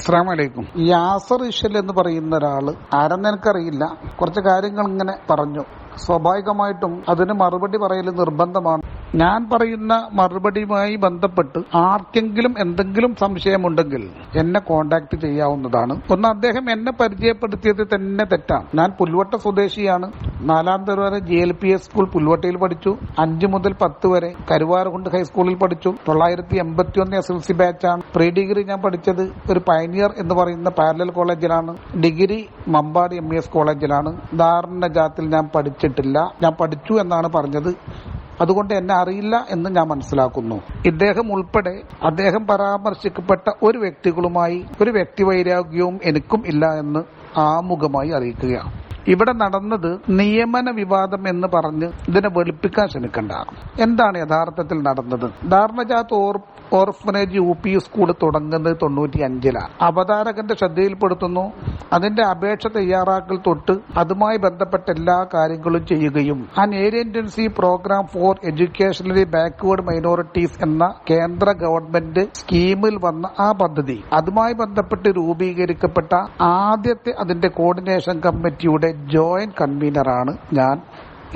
അസ്സലാമു അലൈക്കും. യാസർ ഇഷൽ എന്ന് പറയുന്ന ഒരാള് ആരെന്ന് എനിക്കറിയില്ല, കുറച്ച് കാര്യങ്ങൾ ഇങ്ങനെ പറഞ്ഞു. സ്വാഭാവികമായിട്ടും അതിന് മറുപടി പറയൽ നിർബന്ധമാണ്. ഞാൻ പറയുന്ന മറുപടിയുമായി ബന്ധപ്പെട്ട് ആർക്കെങ്കിലും എന്തെങ്കിലും സംശയമുണ്ടെങ്കിൽ എന്നെ കോണ്ടാക്ട് ചെയ്യാവുന്നതാണ്. ഒന്ന്, അദ്ദേഹം എന്നെ പരിചയപ്പെടുത്തിയത് തന്നെ തെറ്റാണ്. ഞാൻ പുൽവട്ട സ്വദേശിയാണ്. 4ാം തരം വരെ GLPS സ്കൂൾ പുൽവട്ടയിൽ പഠിച്ചു. 5 മുതൽ 10 വരെ കരുവാരകുണ്ട് ഹൈസ്കൂളിൽ പഠിച്ചു. 981 SLC ബാച്ചാണ്. പ്രീ ഡിഗ്രി ഞാൻ പഠിച്ചത് ഒരു പയനിയർ എന്ന് പറയുന്ന പാരലൽ കോളേജിലാണ്. ഡിഗ്രി മമ്പാട് MES കോളേജിലാണ്. ദാറുന്നജാത്തിൽ ഞാൻ പഠിച്ചിട്ടില്ല. ഞാൻ പഠിച്ചു എന്നാണ് പറഞ്ഞത്. അതുകൊണ്ട് എന്നെ അറിയില്ല എന്ന് ഞാൻ മനസ്സിലാക്കുന്നു. ഇദ്ദേഹം ഉൾപ്പെടെ അദ്ദേഹം പരാമർശിക്കപ്പെട്ട ഒരു വ്യക്തികളുമായി ഒരു വ്യക്തിവൈരാഗ്യവും എനിക്കും ഇല്ല എന്ന് ആമുഖമായി അറിയിക്കുകയാണ്. ഇവിടെ നടന്നത് നിയമന വിവാദം എന്ന് പറഞ്ഞ് ഇതിനെ വെളുപ്പിക്കാൻ ശ്രമിക്കണ്ട. എന്താണ് യഥാർത്ഥത്തിൽ നടന്നത്? ദാറുന്നജാത്ത് ഓർഫനേജ് UP സ്കൂൾ തുടങ്ങുന്നത് 95-ലാണ്. അവതാരകന്റെ ശ്രദ്ധയിൽപ്പെടുത്തുന്നു. അതിന്റെ അപേക്ഷ തയ്യാറാക്കൽ തൊട്ട് അതുമായി ബന്ധപ്പെട്ട എല്ലാ കാര്യങ്ങളും ചെയ്യുകയും area intensive program for educationally backward minorities എന്ന കേന്ദ്ര ഗവൺമെന്റ് സ്കീമിൽ വന്ന ആ പദ്ധതി, അതുമായി ബന്ധപ്പെട്ട് രൂപീകരിക്കപ്പെട്ട ആദ്യത്തെ അതിന്റെ കോർഡിനേഷൻ കമ്മിറ്റിയുടെ ജോയിന്റ് കൺവീനറാണ് ഞാൻ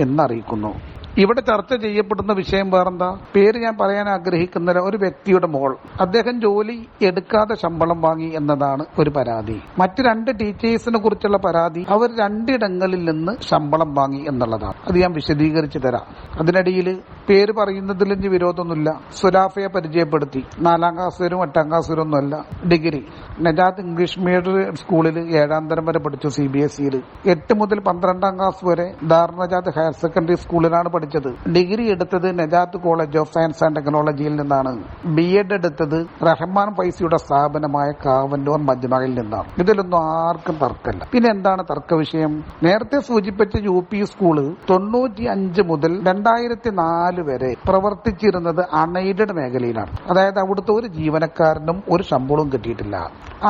എന്നറിയിക്കുന്നു. ഇവിടെ ചർച്ച ചെയ്യപ്പെടുന്ന വിഷയം വേറെന്താ? പേര് ഞാൻ പറയാൻ ആഗ്രഹിക്കുന്ന ഒരു വ്യക്തിയുടെ മോൾ, അദ്ദേഹം ജോലി എടുക്കാതെ ശമ്പളം വാങ്ങി എന്നതാണ് ഒരു പരാതി. മറ്റ് 2 ടീച്ചേഴ്സിനെ കുറിച്ചുള്ള പരാതി, അവർ 2 ഇടങ്ങളിൽ നിന്ന് ശമ്പളം വാങ്ങി എന്നുള്ളതാണ്. അത് ഞാൻ വിശദീകരിച്ചു തരാം. അതിനിടയിൽ പേര് പറയുന്നതിൽ വിരോധമൊന്നുമില്ല. സുലാഫയെ പരിചയപ്പെടുത്തി. 4ാം ക്ലാസ് വരും 8ാം ക്ലാസ് വരും ഒന്നുമല്ല. ഡിഗ്രി നജാത്ത് ഇംഗ്ലീഷ് മീഡിയം സ്കൂളിൽ 7ാം തരം വരെ പഠിച്ചു. CBSEയിൽ 8 മുതൽ 12ാം ക്ലാസ് വരെ ദാറുന്നജാത്ത് ഹയർ സെക്കൻഡറി സ്കൂളിലാണ് പഠിച്ചത്. ഡിഗ്രി എടുത്തത് Najath college of science and ടെക്നോളജിയിൽ നിന്നാണ്. BEd എടുത്തത് റഹ്മാൻ ഫൈസിയുടെ സ്ഥാപനമായ കാവന്നൂർ മജ്മയിൽ നിന്നാണ്. ഇതിലൊന്നും ആർക്കും തർക്കമില്ല. പിന്നെ എന്താണ് തർക്ക വിഷയം? നേരത്തെ സൂചിപ്പിച്ച UP സ്കൂള് 95 മുതൽ 2004 വരെ പ്രവർത്തിച്ചിരുന്നത് അൺഎയ്ഡഡ് മേഖലയിലാണ്. അതായത് അവിടുത്തെ ഒരു ജീവനക്കാരനും ഒരു ശമ്പളവും കിട്ടിയിട്ടില്ല.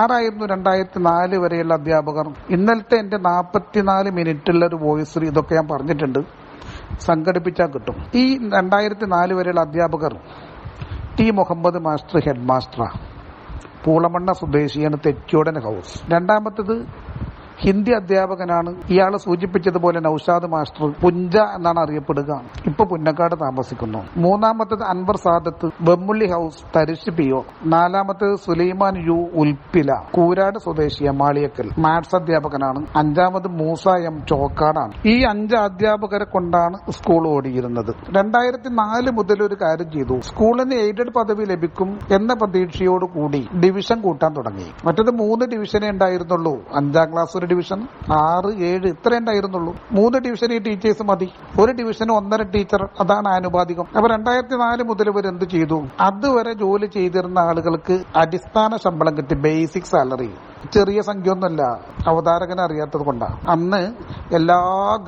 ആരായിരുന്നു 2004 വരെയുള്ള അധ്യാപകർ? ഇന്നലത്തെ എന്റെ 44 മിനിറ്റുള്ള ഒരു വോയിസ് ഇതൊക്കെ ഞാൻ പറഞ്ഞിട്ടുണ്ട്, സംഘടിപ്പിച്ചാൽ കിട്ടും. ഈ 2004 വരെയുള്ള അധ്യാപകർ T Muhammad master head master, Poolamanna സ്വദേശിയാണ്, തെച്ചോടൻ ഹൗസ്. രണ്ടാമത്തത് ഹിന്ദി അധ്യാപകനാണ്. ഇയാള് സൂചിപ്പിച്ചതുപോലെ നൌഷാദ് മാസ്റ്റർ, പുഞ്ച എന്നാണ് അറിയപ്പെടുക. ഇപ്പൊ പുന്നക്കാട് താമസിക്കുന്നു. മൂന്നാമത്തത് അൻവർ സാദത്ത്, ബെമ്മുള്ളി ഹൗസ്, തരിശ് PO. 4ാമത്തത് സുലൈമാൻ U ഉൽപ്പില, കൂരാട് സ്വദേശിയ മാളിയക്കൽ, മാത്സ് അധ്യാപകനാണ്. 5ാമത് മൂസ M ചോക്കാടാണ്. ഈ 5 അധ്യാപകരെ കൊണ്ടാണ് സ്കൂൾ ഓടിയിരുന്നത്. 2004 മുതൽ ഒരു കാര്യം ചെയ്തു. സ്കൂളിന് എയ്ഡഡ് പദവി ലഭിക്കും എന്ന പ്രതീക്ഷയോടുകൂടി ഡിവിഷൻ കൂട്ടാൻ തുടങ്ങി. മറ്റത് 3 ഡിവിഷനേ ഉണ്ടായിരുന്നുള്ളൂ. 5ാം ക്ലാസ് ഒരു ഡിവിഷൻ, 6, 7 ഇത്രേ ഉണ്ടായിരുന്നുള്ളൂ. 3 ഡിവിഷൻ ഈ ടീച്ചേഴ്സ് മതി. ഒരു ഡിവിഷന് 1.5 ടീച്ചർ, അതാണ് ആനുപാതികം. അപ്പൊ 2004 മുതൽ ഇവർ എന്ത് ചെയ്തു? അതുവരെ ജോലി ചെയ്തിരുന്ന ആളുകൾക്ക് അടിസ്ഥാന ശമ്പളം കിട്ടി, ബേസിക് സാലറി. ചെറിയ സംഖ്യ ഒന്നുമല്ല, അവതാരകനെ അറിയാത്തത് കൊണ്ടാണ്. അന്ന് എല്ലാ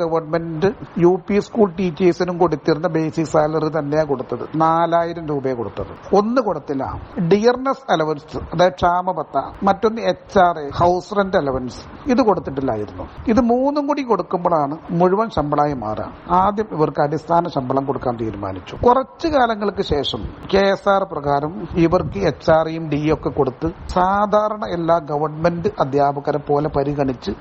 ഗവൺമെന്റ് UP സ്കൂൾ ടീച്ചേഴ്സിനും കൊടുത്തിരുന്ന ബേസിക് സാലറി തന്നെയാണ് കൊടുത്തത്. 4000 രൂപയെ കൊടുത്തത്. ഒന്ന് കൊടുത്തില്ല, ഡിയർനെസ് അലവൻസ്, അതായത് ക്ഷാമബത്ത. മറ്റൊന്ന് HRA, ഹൗസ് റെന്റ് അലവൻസ്. ഇത് കൊടുത്തിട്ടില്ലായിരുന്നു. ഇത് 3ഉം കൂടി കൊടുക്കുമ്പോഴാണ് മുഴുവൻ ശമ്പളമായി മാറുക. ആദ്യം ഇവർക്ക് അടിസ്ഥാന ശമ്പളം കൊടുക്കാൻ തീരുമാനിച്ചു. കുറച്ചു കാലങ്ങൾക്ക് ശേഷം KSR പ്രകാരം ഇവർക്ക് HRയും D ഒക്കെ കൊടുത്ത് സാധാരണ എല്ലാ ഗവൺമെന്റ് അധ്യാപകരെ പോലെ പരിഗണിച്ച്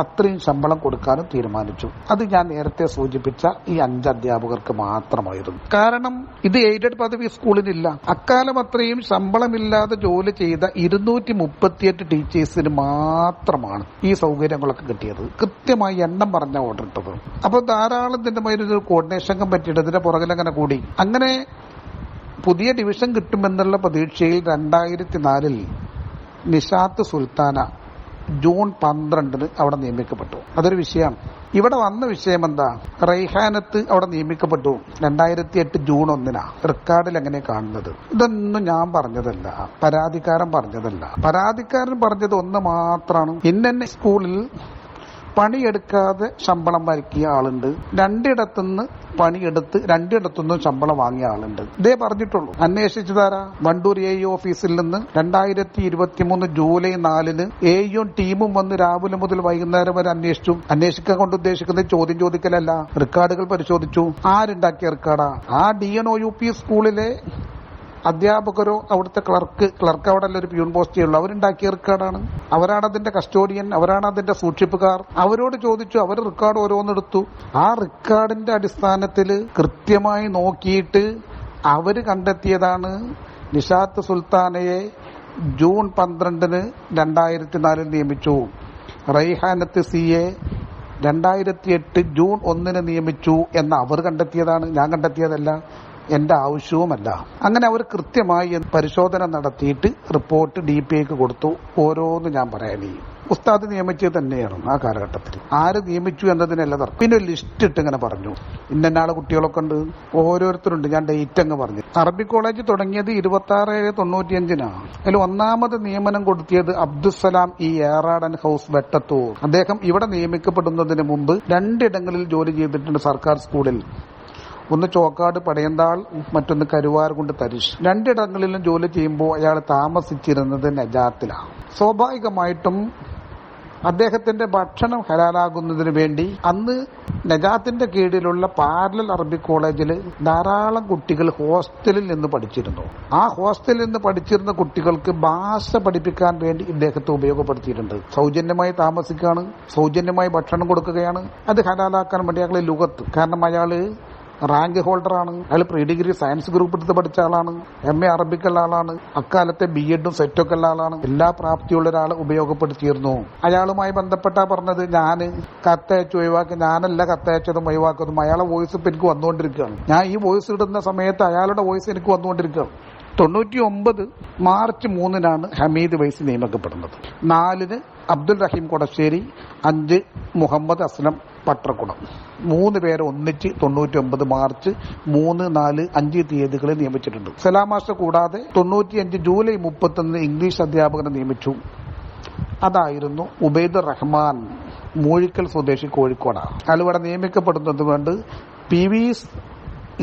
അത്രയും ശമ്പളം കൊടുക്കാനും തീരുമാനിച്ചു. അത് ഞാൻ നേരത്തെ സൂചിപ്പിച്ച ഈ 5 അധ്യാപകർക്ക് മാത്രമായിരുന്നു. കാരണം ഇത് എയ്ഡഡ് പദവി സ്കൂളിനില്ല. അക്കാലം അത്രയും ശമ്പളമില്ലാതെ ജോലി ചെയ്ത 238 ടീച്ചേഴ്സിന് മാത്രമാണ് ഈ സൗകര്യങ്ങളൊക്കെ കിട്ടിയത്. കൃത്യമായി എണ്ണം പറഞ്ഞ ഓർഡർ ഇട്ടത്. അപ്പൊ ധാരാളം ഇതിന്റെ ഒരു കോർഡിനേഷൻ കമ്മിറ്റിയുടെ ഇതിന്റെ പുറകിലങ്ങനെ കൂടി. അങ്ങനെ പുതിയ ഡിവിഷൻ കിട്ടുമെന്നുള്ള പ്രതീക്ഷയിൽ 2004 നിഷാത്ത് സുൽത്താന ജൂൺ 12 അവിടെ നിയമിക്കപ്പെട്ടു. അതൊരു വിഷയമാണ്. ഇവിടെ വന്ന വിഷയം എന്താ? റൈഹാനത്ത് അവിടെ നിയമിക്കപ്പെട്ടു 2008 ജൂൺ 1. റെക്കോർഡിൽ എങ്ങനെ കാണുന്നത്? ഇതൊന്നും ഞാൻ പറഞ്ഞതല്ല, പരാതിക്കാരൻ പറഞ്ഞതല്ല. പരാതിക്കാരൻ പറഞ്ഞത് ഒന്ന് മാത്രമാണ്. ഇന്നെ സ്കൂളിൽ പണിയെടുക്കാതെ ശമ്പളം വരക്കിയ ആളുണ്ട്, 2 ഇടത്തുനിന്ന് പണിയെടുത്ത് 2 ഇടത്തുനിന്നും ശമ്പളം വാങ്ങിയ ആളുണ്ട്. ഇതേ പറഞ്ഞിട്ടുള്ളൂ. അന്വേഷിച്ചതാരാ? വണ്ടൂർ AE ഓഫീസിൽ നിന്ന് 2023 ജൂലൈ 4 AEയും ടീമും വന്ന് രാവിലെ മുതൽ വൈകുന്നേരം വരെ അന്വേഷിച്ചു. അന്വേഷിക്കാൻ കൊണ്ട് ഉദ്ദേശിക്കുന്നത് ചോദ്യം ചോദിക്കലല്ല, റെക്കോർഡുകൾ പരിശോധിച്ചു. ആരുണ്ടാക്കിയ റെക്കോർഡാ? ആ DNOUP സ്കൂളിലെ അധ്യാപകരോ അവിടുത്തെ ക്ലർക്ക് അവിടെ ഒരു പ്യൂൺ പോസ്റ്റേ ഉള്ളൂ, അവരുണ്ടാക്കിയ റെക്കോർഡാണ്. അവരാണ് അതിന്റെ കസ്റ്റോഡിയൻ, അവരാണ് അതിന്റെ സൂക്ഷിപ്പുകാർ. അവരോട് ചോദിച്ചു, അവർ റെക്കോർഡ് ഓരോന്നെടുത്തു. ആ റെക്കോർഡിന്റെ അടിസ്ഥാനത്തിൽ കൃത്യമായി നോക്കിയിട്ട് അവര് കണ്ടെത്തിയതാണ് നിഷാത്ത് സുൽത്താനയെ ജൂൺ 12 2004 നിയമിച്ചു. റൈഹാനത്ത് സിയെ 2008 ജൂൺ 1 നിയമിച്ചു എന്ന് അവർ കണ്ടെത്തിയതാണ്, ഞാൻ കണ്ടെത്തിയതല്ല, എന്റെ ആവശ്യവുമല്ല. അങ്ങനെ അവർ കൃത്യമായി പരിശോധന നടത്തിയിട്ട് റിപ്പോർട്ട് DPIക്ക് കൊടുത്തു. ഓരോന്ന് ഞാൻ പറയാനേ, ഉസ്താദ് നിയമിച്ചത് തന്നെയാണ് ആ കാലഘട്ടത്തിൽ. ആര് നിയമിച്ചു എന്നതിനല്ല തർക്കം. പിന്നെ ലിസ്റ്റ് ഇട്ട് ഇങ്ങനെ പറഞ്ഞു, ഇന്നാളെ കുട്ടികളൊക്കെ ഉണ്ട്, ഓരോരുത്തരുണ്ട്. ഞാൻ ഡേറ്റ് അങ്ങ് പറഞ്ഞു. അറബി കോളേജ് തുടങ്ങിയത് 26/7/95. അതിൽ ഒന്നാമത് നിയമനം കൊടുത്തിയത് അബ്ദുസലാം ഏറാടൻ ഹൌസ് വെട്ടത്തൂർ. അദ്ദേഹം ഇവിടെ നിയമിക്കപ്പെടുന്നതിന് മുമ്പ് 2 ഇടങ്ങളിൽ ജോലി ചെയ്തിട്ടുണ്ട് സർക്കാർ സ്കൂളിൽ. ഒന്ന് ചോക്കാട് പടയന്താൾ, മറ്റൊന്ന് കരുവാരകുണ്ട് തരിശ്. 2 ഇടങ്ങളിലും ജോലി ചെയ്യുമ്പോൾ അയാൾ താമസിച്ചിരുന്നത് നജാത്തിലാണ്. സ്വാഭാവികമായിട്ടും അദ്ദേഹത്തിന്റെ ഭക്ഷണം ഹലാലാകുന്നതിന് വേണ്ടി അന്ന് നജാത്തിന്റെ കീഴിലുള്ള പാരലൽ അറബിക് കോളേജിൽ ധാരാളം കുട്ടികൾ ഹോസ്റ്റലിൽ നിന്ന് പഠിച്ചിരുന്നു. ആ ഹോസ്റ്റലിൽ നിന്ന് പഠിച്ചിരുന്ന കുട്ടികൾക്ക് ഭാഷ പഠിപ്പിക്കാൻ വേണ്ടി ഇദ്ദേഹത്തെ ഉപയോഗപ്പെടുത്തിയിട്ടുണ്ട്. സൗജന്യമായി താമസിക്കുകയാണ്, സൗജന്യമായി ഭക്ഷണം കൊടുക്കുകയാണ്. അത് ഹലാലാക്കാൻ വേണ്ടി അയാളെ ലുഗത്ത്, കാരണം അയാള് റാങ്ക് ഹോൾഡറാണ്, അയാൾ പ്രീ ഡിഗ്രി സയൻസ് ഗ്രൂപ്പ് എടുത്ത് പഠിച്ച ആളാണ്, MA അറബിക്കുള്ള ആളാണ്, അക്കാലത്തെ BEഡും സെറ്റൊക്കെ ഉള്ള ആളാണ്. എല്ലാ പ്രാപ്തിയുള്ള ഒരാൾ ഉപയോഗപ്പെടുത്തിയിരുന്നു. അയാളുമായി ബന്ധപ്പെട്ടാ പറഞ്ഞത്, ഞാൻ കത്തയച്ചു ഒഴിവാക്കി, ഞാനല്ല കത്തയച്ചതും ഒഴിവാക്കതും, അയാളെ വോയിസ് ഇപ്പൊ എനിക്ക് വന്നുകൊണ്ടിരിക്കുകയാണ്. ഞാൻ ഈ വോയിസ് ഇടുന്ന സമയത്ത് അയാളുടെ വോയിസ് എനിക്ക് വന്നുകൊണ്ടിരിക്കുകയാണ്. 99 മാർച്ച് 3 ഹമീദ് വൈസി നിയമിക്കപ്പെടുന്നത്. 4 അബ്ദുൽ റഹീം കൊടശ്ശേരി, 5 മുഹമ്മദ് അസ്ലം പത്രക്കുളം. 3 പേരെ ഒന്നിച്ച് 99 മാർച്ച് 3, 4, 5 തീയതികളിൽ നിയമിച്ചിട്ടുണ്ട്. സലാം മാസ്റ്റർ കൂടാതെ 95 ജൂലൈ 31 ഇംഗ്ലീഷ് അധ്യാപകനെ നിയമിച്ചു. അതായിരുന്നു ഉബൈദുർ റഹ്മാൻ, മൂഴിക്കൽ സ്വദേശി, കോഴിക്കോടാണ്. അയാൾ ഇവിടെ നിയമിക്കപ്പെടുന്നത് കൊണ്ട് PV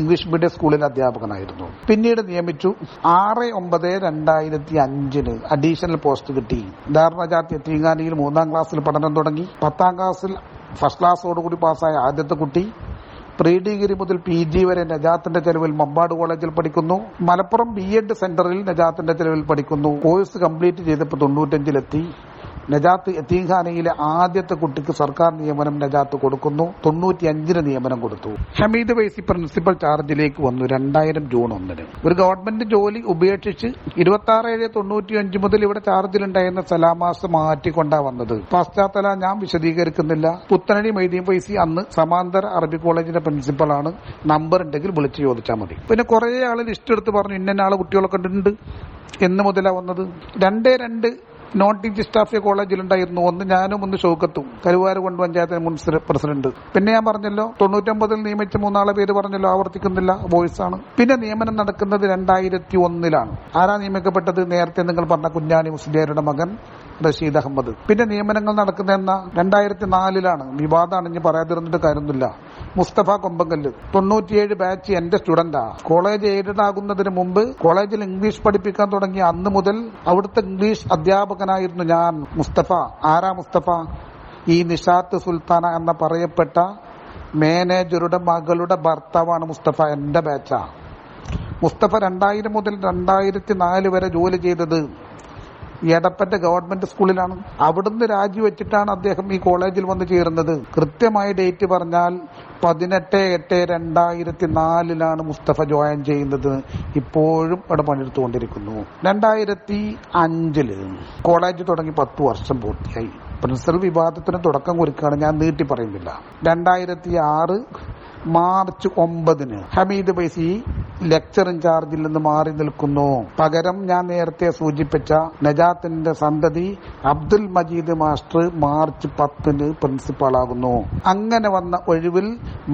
ഇംഗ്ലീഷ് മീഡിയം സ്കൂളിൽ അധ്യാപകനായിരുന്നു. പിന്നീട് നിയമിച്ചു. 6/9/2005 അഡീഷണൽ പോസ്റ്റ് കിട്ടി. ദാർനജാത്ത് യതീംഖാനയിൽ 3ാം ക്ലാസ്സിൽ പഠനം തുടങ്ങി. 10ാം ക്ലാസ്സിൽ ഫസ്റ്റ് ക്ലാസ്സോടുകൂടി പാസ്സായ ആദ്യത്തെ കുട്ടി. പ്രീ ഡിഗ്രി മുതൽ PG വരെ നജാത്തിന്റെ ചെലവിൽ മമ്പാട് കോളേജിൽ പഠിക്കുന്നു. മലപ്പുറം BEd സെന്ററിൽ നജാത്തിന്റെ ചെലവിൽ പഠിക്കുന്നു. കോഴ്സ് കംപ്ലീറ്റ് ചെയ്തപ്പോൾ 95-ലെത്തി. നജാത്ത് യതീംഖാനയിലെ ആദ്യത്തെ കുട്ടിക്ക് സർക്കാർ നിയമനം നജാത്ത് കൊടുക്കുന്നു. 95 നിയമനം കൊടുത്തു. ഹമീദ് വൈസി പ്രിൻസിപ്പൽ ചാർജിലേക്ക് വന്നു 2000 ജൂൺ 1. ഒരു ഗവൺമെന്റ് ജോലി ഉപേക്ഷിച്ച് 26/7/95 മുതൽ ഇവിടെ ചാർജിലുണ്ടായിരുന്ന സലാമാസ് മാറ്റിക്കൊണ്ടാ വന്നത്. പശ്ചാത്തല ഞാൻ വിശദീകരിക്കുന്നില്ല. പുത്തനടി മൊയ്തീൻ വൈസി അന്ന് സമാന്തര അറബി കോളേജിന്റെ പ്രിൻസിപ്പളാണ്. നമ്പർ ഉണ്ടെങ്കിൽ വിളിച്ച് ചോദിച്ചാൽ മതി. പിന്നെ കുറെ ആള് ലിസ്റ്റ് എടുത്ത് പറഞ്ഞു, ഇന്നാളെ കുട്ടികളൊക്കെ ഉണ്ട് എന്ന് മുതലാ വന്നത്. 2 നോൺ ടീച്ചിങ് സ്റ്റാഫ് കോളേജിലുണ്ടായിരുന്നു. 1 ഞാനും 1 ഷൗക്കത്തും, കരുവാരകുണ്ട് പഞ്ചായത്തിന് മുൻ പ്രസിഡന്റ്. പിന്നെ ഞാൻ പറഞ്ഞല്ലോ 99 നിയമിച്ച 3 ആളെ പേര് പറഞ്ഞല്ലോ, ആവർത്തിക്കുന്നില്ല, വോയിസ് ആണ്. പിന്നെ നിയമനം നടക്കുന്നത് 2001. ആരാ നിയമിക്കപ്പെട്ടത്? നേരത്തെ നിങ്ങൾ പറഞ്ഞ കുഞ്ഞാണി മുസ്ലിയാരുടെ മകൻ റഷീദ് അഹമ്മദ്. പിന്നെ നിയമനങ്ങൾ നടക്കുന്ന 2004. വിവാദമാണ്, ഇനി പറയാതിരുന്നിട്ട് കാര്യമൊന്നുമില്ല. മുസ്തഫ കൊമ്പങ്കല്ല്, 97 ബാച്ച് എന്റെ സ്റ്റുഡന്റാ. കോളേജ് എയ്ഡഡ് ആകുന്നതിന് മുമ്പ് കോളേജിൽ ഇംഗ്ലീഷ് പഠിപ്പിക്കാൻ തുടങ്ങിയ അന്ന് മുതൽ അവിടുത്തെ ഇംഗ്ലീഷ് അധ്യാപകനായിരുന്നു ഞാൻ. മുസ്തഫ ആരാ? മുസ്തഫ ഈ നിഷാത്ത് സുൽത്താന എന്ന പറയപ്പെട്ട മാനേജറുടെ മകളുടെ ഭർത്താവാണ് മുസ്തഫ. എന്റെ ബാച്ചാ. മുസ്തഫ 2000 മുതൽ 2004 വരെ ജോലി ചെയ്തത് എടപ്പറ്റ ഗവൺമെന്റ് സ്കൂളിലാണ്. അവിടുന്ന് രാജിവെച്ചിട്ടാണ് അദ്ദേഹം ഈ കോളേജിൽ വന്ന് ചേരുന്നത്. കൃത്യമായ ഡേറ്റ് പറഞ്ഞാൽ 18/8/2004 മുസ്തഫ ജോയിൻ ചെയ്യുന്നത്. ഇപ്പോഴും ഇവിടെ പണിയെടുത്തുകൊണ്ടിരിക്കുന്നു. 2005 കോളേജ് തുടങ്ങി 10 വർഷം പൂർത്തിയായി. പ്രിൻസിപ്പൽ വിവാദത്തിന് തുടക്കം കുറിക്കുകയാണ്, ഞാൻ നീട്ടി പറയുന്നില്ല. 2006 മാർച്ച് 9 ഹമീദ് വൈസി ലെക്ചർ ഇൻചാർജിൽ നിന്ന് മാറി നിൽക്കുന്നു. പകരം ഞാൻ നേരത്തെ സൂചിപ്പിച്ച നജാത്തിന്റെ സന്തതി അബ്ദുൽ മജീദ് മാസ്റ്റർ മാർച്ച് 10 പ്രിൻസിപ്പാളാകുന്നു. അങ്ങനെ വന്ന ഒഴിവിൽ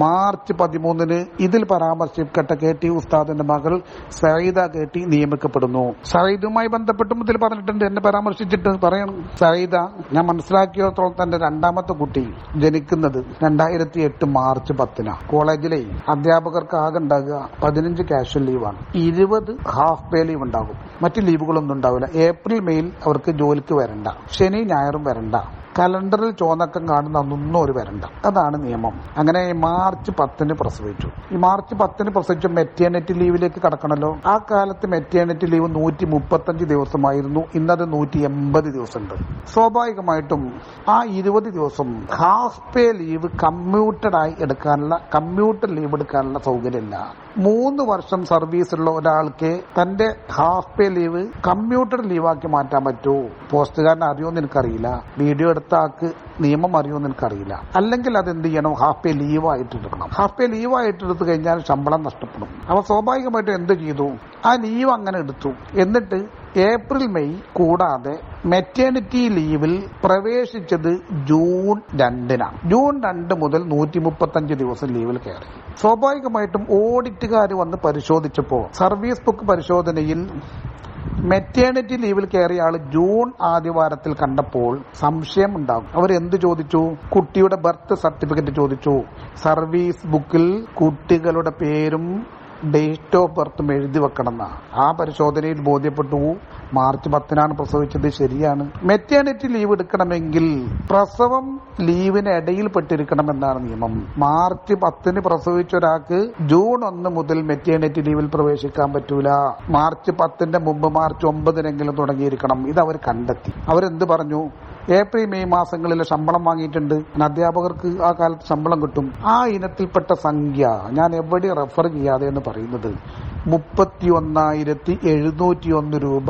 മാർച്ച് 13 ഇതിൽ പരാമർശിക്കപ്പെട്ട KT ഉസ്താദിന്റെ മകൾ സയ്യിദ KT നിയമിക്കപ്പെടുന്നു. സയ്യിദുമായി ബന്ധപ്പെട്ടും ഇതിൽ പറഞ്ഞിട്ടുണ്ട്, എന്നെ പരാമർശിച്ചിട്ട് പറയണം. സയ്യിദ ഞാൻ മനസ്സിലാക്കിയത്തോളം തന്റെ 2ാമത്തെ കുട്ടി ജനിക്കുന്നത് 2008 മാർച്ച് 10. കോളേജിലെ അധ്യാപകർക്ക് ആകെ ഉണ്ടാകുക 15 കാഷ്വൽ ലീവാണ്, 20 ഹാഫ് പേ ലീവ് ഉണ്ടാകും. മറ്റു ലീവുകളൊന്നും ഉണ്ടാവില്ല. ഏപ്രിൽ മെയിൽ അവർക്ക് ജോലിക്ക് വരണ്ട, ശനി ഞായറും വരണ്ട. കലണ്ടറിൽ ചോന്നക്കം കാണുന്ന അന്നൊന്നും ഒരു വരണ്ട. അതാണ് നിയമം. അങ്ങനെ മാർച്ച് 10 പ്രസവിച്ചു. ഈ മാർച്ച് 10 പ്രസവിച്ച മെറ്റേണിറ്റി ലീവിലേക്ക് കടക്കണല്ലോ. ആ കാലത്ത് മെറ്റേണിറ്റി ലീവ് 135 ദിവസമായിരുന്നു. ഇന്നത് 180 ദിവസമുണ്ട്. സ്വാഭാവികമായിട്ടും ആ 20 ദിവസം ഹാഫ് പേ ലീവ് കമ്മ്യൂട്ടഡ് ലീവ് എടുക്കാനുള്ള സൗകര്യമില്ല. 3 വർഷം സർവീസുള്ള ഒരാൾക്ക് തന്റെ ഹാഫ് പേ ലീവ് കമ്മ്യൂട്ടഡ് ലീവാക്കി മാറ്റാൻ പറ്റൂ. പോസ്റ്റുകാരൻ അറിയുമെന്ന് എനിക്കറിയില്ല, വീഡിയോ എടുത്ത ആൾക്ക് നിയമം അറിയുമെന്ന് എനിക്കറിയില്ല. അല്ലെങ്കിൽ അത് എന്ത് ചെയ്യണം, ഹാഫ് പേ ലീവായിട്ട് എടുക്കണം. ഹാഫ് പേ ലീവായിട്ട് എടുത്തു കഴിഞ്ഞാൽ ശമ്പളം നഷ്ടപ്പെടും. അപ്പൊ സ്വാഭാവികമായിട്ടും എന്ത് ചെയ്തു, ആ ലീവ് അങ്ങനെ എടുത്തു. എന്നിട്ട് ഏപ്രിൽ മെയ് കൂടാതെ മെറ്റേണിറ്റി ലീവിൽ പ്രവേശിച്ചത് ജൂൺ 2-നാണ്. ജൂൺ 2 മുതൽ 135 ദിവസം ലീവിൽ കയറി. സ്വാഭാവികമായിട്ടും ഓഡിറ്റുകാർ വന്ന് പരിശോധിച്ചപ്പോൾ സർവീസ് ബുക്ക് പരിശോധനയിൽ മെറ്റേണിറ്റി ലീവിൽ കയറിയ ആള് ജൂൺ ആദ്യവാരത്തിൽ കണ്ടപ്പോൾ സംശയം ഉണ്ടാകും. അവരെന്ത് ചോദിച്ചു, കുട്ടിയുടെ ബർത്ത് സർട്ടിഫിക്കറ്റ് ചോദിച്ചു. സർവീസ് ബുക്കിൽ കുട്ടികളുടെ പേരും ഡേറ്റ് ഓഫ് ബർത്തും എഴുതി വെക്കണമെന്ന ആ പരിശോധനയിൽ ബോധ്യപ്പെട്ടു. മാർച്ച് 10 പ്രസവിച്ചത്, ശരിയാണ്. മെറ്റേണിറ്റി ലീവ് എടുക്കണമെങ്കിൽ പ്രസവം ലീവിന് ഇടയിൽ പെട്ടിരിക്കണമെന്നാണ് നിയമം. മാർച്ച് 10 പ്രസവിച്ച ഒരാൾക്ക് ജൂൺ 1 മുതൽ മെറ്റേണിറ്റി ലീവിൽ പ്രവേശിക്കാൻ പറ്റൂല. മാർച്ച് 10 മുമ്പ് മാർച്ച് 9 തുടങ്ങിയിരിക്കണം. ഇത് അവർ കണ്ടെത്തി. അവരെന്ത് പറഞ്ഞു, ഏപ്രിൽ മെയ് മാസങ്ങളിൽ ശമ്പളം വാങ്ങിയിട്ടുണ്ട്. അധ്യാപകർക്ക് ആ കാലത്ത് ശമ്പളം കിട്ടും. ആ ഇനത്തിൽപ്പെട്ട സംഖ്യ ഞാൻ എവിടെ റെഫർ ചെയ്യാതെ എന്ന് പറയുന്നത് 31,701 രൂപ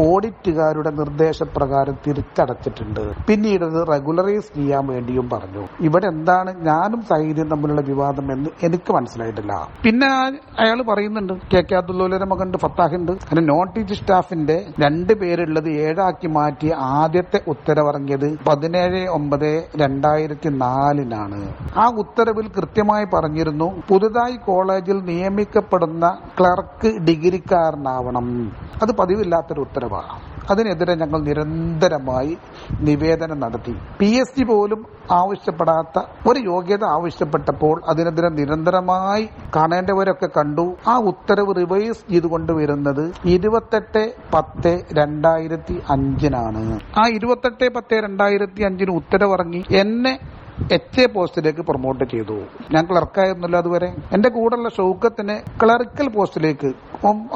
ഓഡിറ്റുകാരുടെ നിർദ്ദേശപ്രകാരം തിരിച്ചടച്ചിട്ടുണ്ട്. പിന്നീട് അത് റെഗുലറൈസ് ചെയ്യാൻ വേണ്ടിയും പറഞ്ഞു. ഇവിടെ എന്താണ് ഞാനും സൈദ്യം തമ്മിലുള്ള വിവാദം എന്ന് എനിക്ക് മനസ്സിലായിട്ടില്ല. പിന്നെ അയാൾ പറയുന്നുണ്ട്, കെ അബ്ദുള്ളയുടെ മകൻ ഫത്താഹുണ്ട്. അങ്ങനെ നോൺ ടീച്ച് സ്റ്റാഫിന്റെ 2 പേരുള്ളത് 7 ആക്കി മാറ്റി ആദ്യത്തെ ഉത്തരവിറങ്ങിയത് 17/9/2004 ആ ഉത്തരവിൽ കൃത്യമായി പറഞ്ഞിരുന്നു, പുതുതായി കോളേജിൽ നിയമിക്കപ്പെടുന്ന ക്ലർക്ക് ഡിഗ്രിക്കാരനാവണം. അത് പതിവില്ലാത്തൊരു ഉത്തരവാണ്. അതിനെതിരെ ഞങ്ങൾ നിരന്തരമായി നിവേദനം നടത്തി. PSC പോലും ആവശ്യപ്പെടാത്ത ഒരു യോഗ്യത ആവശ്യപ്പെട്ടപ്പോൾ അതിനെതിരെ നിരന്തരമായി കാണേണ്ടവരൊക്കെ കണ്ടു. ആ ഉത്തരവ് റിവൈസ് ചെയ്തുകൊണ്ടുവരുന്നത് 28/10/2005 ആ 28/10/2005 ഉത്തരവിറങ്ങി എന്നെ HA പോസ്റ്റിലേക്ക് പ്രൊമോട്ട് ചെയ്തു. ഞാൻ ക്ലർക്കായിരുന്നില്ല അതുവരെ. എന്റെ കൂടെയുള്ള ഷൗക്കത്തിനെ ക്ലറിക്കൽ പോസ്റ്റിലേക്ക്,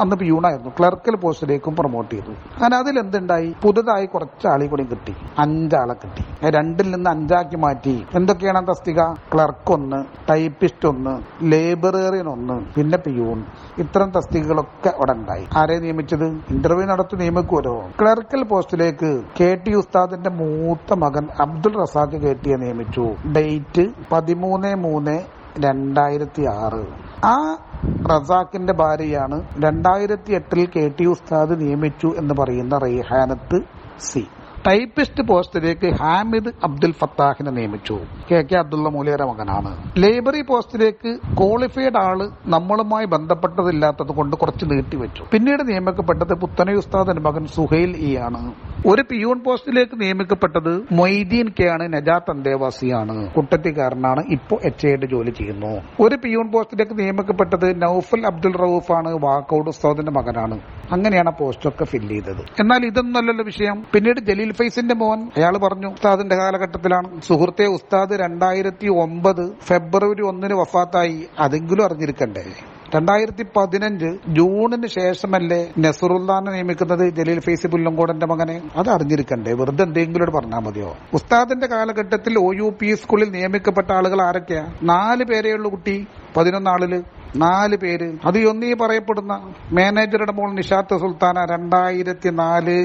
അന്ന് പിയൂണായിരുന്നു, ക്ലറിക്കൽ പോസ്റ്റിലേക്കും പ്രൊമോട്ട് ചെയ്തു. അങ്ങനെ അതിലെന്തുണ്ടായി, പുതുതായി കുറച്ച് ആളെ കൂടി കിട്ടി. 5 ആളെ കിട്ടി. 2 നിന്ന് 5 ആക്കി മാറ്റി. എന്തൊക്കെയാണ് തസ്തിക, ക്ലർക്ക് 1, ടൈപ്പിസ്റ്റ് 1, ലൈബ്രറിയൻ 1, പിന്നെ പിയൂൺ. ഇത്തരം തസ്തികകളൊക്കെ അവിടെ ഉണ്ടായി. ആരെ നിയമിച്ചത്, ഇന്റർവ്യൂ നടത്തി നിയമിക്കുമല്ലോ. ക്ലറിക്കൽ പോസ്റ്റിലേക്ക് KT ഉസ്താദിന്റെ മൂത്ത മകൻ അബ്ദുൾ റസാഖ് KTയെ നിയമിച്ചു. ഡേറ്റ് 13/3/2006. ആ റസാഖിന്റെ ഭാര്യയാണ് 2008 KT ഉസ്താദ് നിയമിച്ചു എന്ന് പറയുന്ന റൈഹാനത്ത് C. ടൈപ്പിസ്റ്റ് പോസ്റ്റിലേക്ക് ഹാമിദ് അബ്ദുൽ ഫത്താഹിനെ നിയമിച്ചു. KK അബ്ദുള്ള മൂലയുടെ മകനാണ്. ലൈബ്രറി പോസ്റ്റിലേക്ക് ക്വാളിഫൈഡ് ആള് നമ്മളുമായി ബന്ധപ്പെട്ടതില്ലാത്തത് കൊണ്ട് കുറച്ച് നീട്ടിവെച്ചു. പിന്നീട് നിയമിക്കപ്പെട്ടത് പുത്തന ഉസ്താദിന്റെ മകൻ സുഹൈൽ E ആണ്. ഒരു പിയൂൺ പോസ്റ്റിലേക്ക് നിയമിക്കപ്പെട്ടത് മൊയ്തീൻ K ആണ്. നജാത്ത് അന്തേവാസിയാണ്, കുട്ടത്തിക്കാരനാണ്. ഇപ്പോൾ HAയുടെ ജോലി ചെയ്യുന്നു. ഒരു പിയൂൺ പോസ്റ്റിലേക്ക് നിയമിക്കപ്പെട്ടത് നൌഫൽ അബ്ദുൾ റൌഫ് ആണ്. വാക്കൌഡ് ഉസ്താദിന്റെ മകനാണ്. അങ്ങനെയാണ് പോസ്റ്റൊക്കെ ഫില്ല് ചെയ്തത്. എന്നാൽ ഇതൊന്നല്ലല്ലോ വിഷയം. പിന്നീട് ജലീൽ ഫൈസിന്റെ മോൻ, അയാൾ പറഞ്ഞു ഉസ്താദിന്റെ കാലഘട്ടത്തിലാണ്. സുഹൃത്തെ, ഉസ്താദ് 2009 ഫെബ്രുവരി 1 വഫാത്തായി. അതെങ്കിലും അറിഞ്ഞിരിക്കണ്ടേ. 2015 ജൂണിന് ശേഷമല്ലേ നസറുല്ലാനെ നിയമിക്കുന്നത്, ജലീൽ ഫൈസി പുല്ലങ്കോടന്റെ മകനെ. അത് അറിഞ്ഞിരിക്കണ്ടേ, വെറുതെ എന്തെങ്കിലും പറഞ്ഞാൽ മതിയോ? ഉസ്താദിന്റെ കാലഘട്ടത്തിൽ OUP സ്കൂളിൽ നിയമിക്കപ്പെട്ട ആളുകൾ ആരൊക്കെയാ? 4 പേരേ ഉള്ളൂ കുട്ടി. 11 ആളില് 4 പേര്. അത് ഒന്നീ പറയപ്പെടുന്ന മാനേജറുടെ മോൾ നിഷാത്ത് സുൽത്താന 2004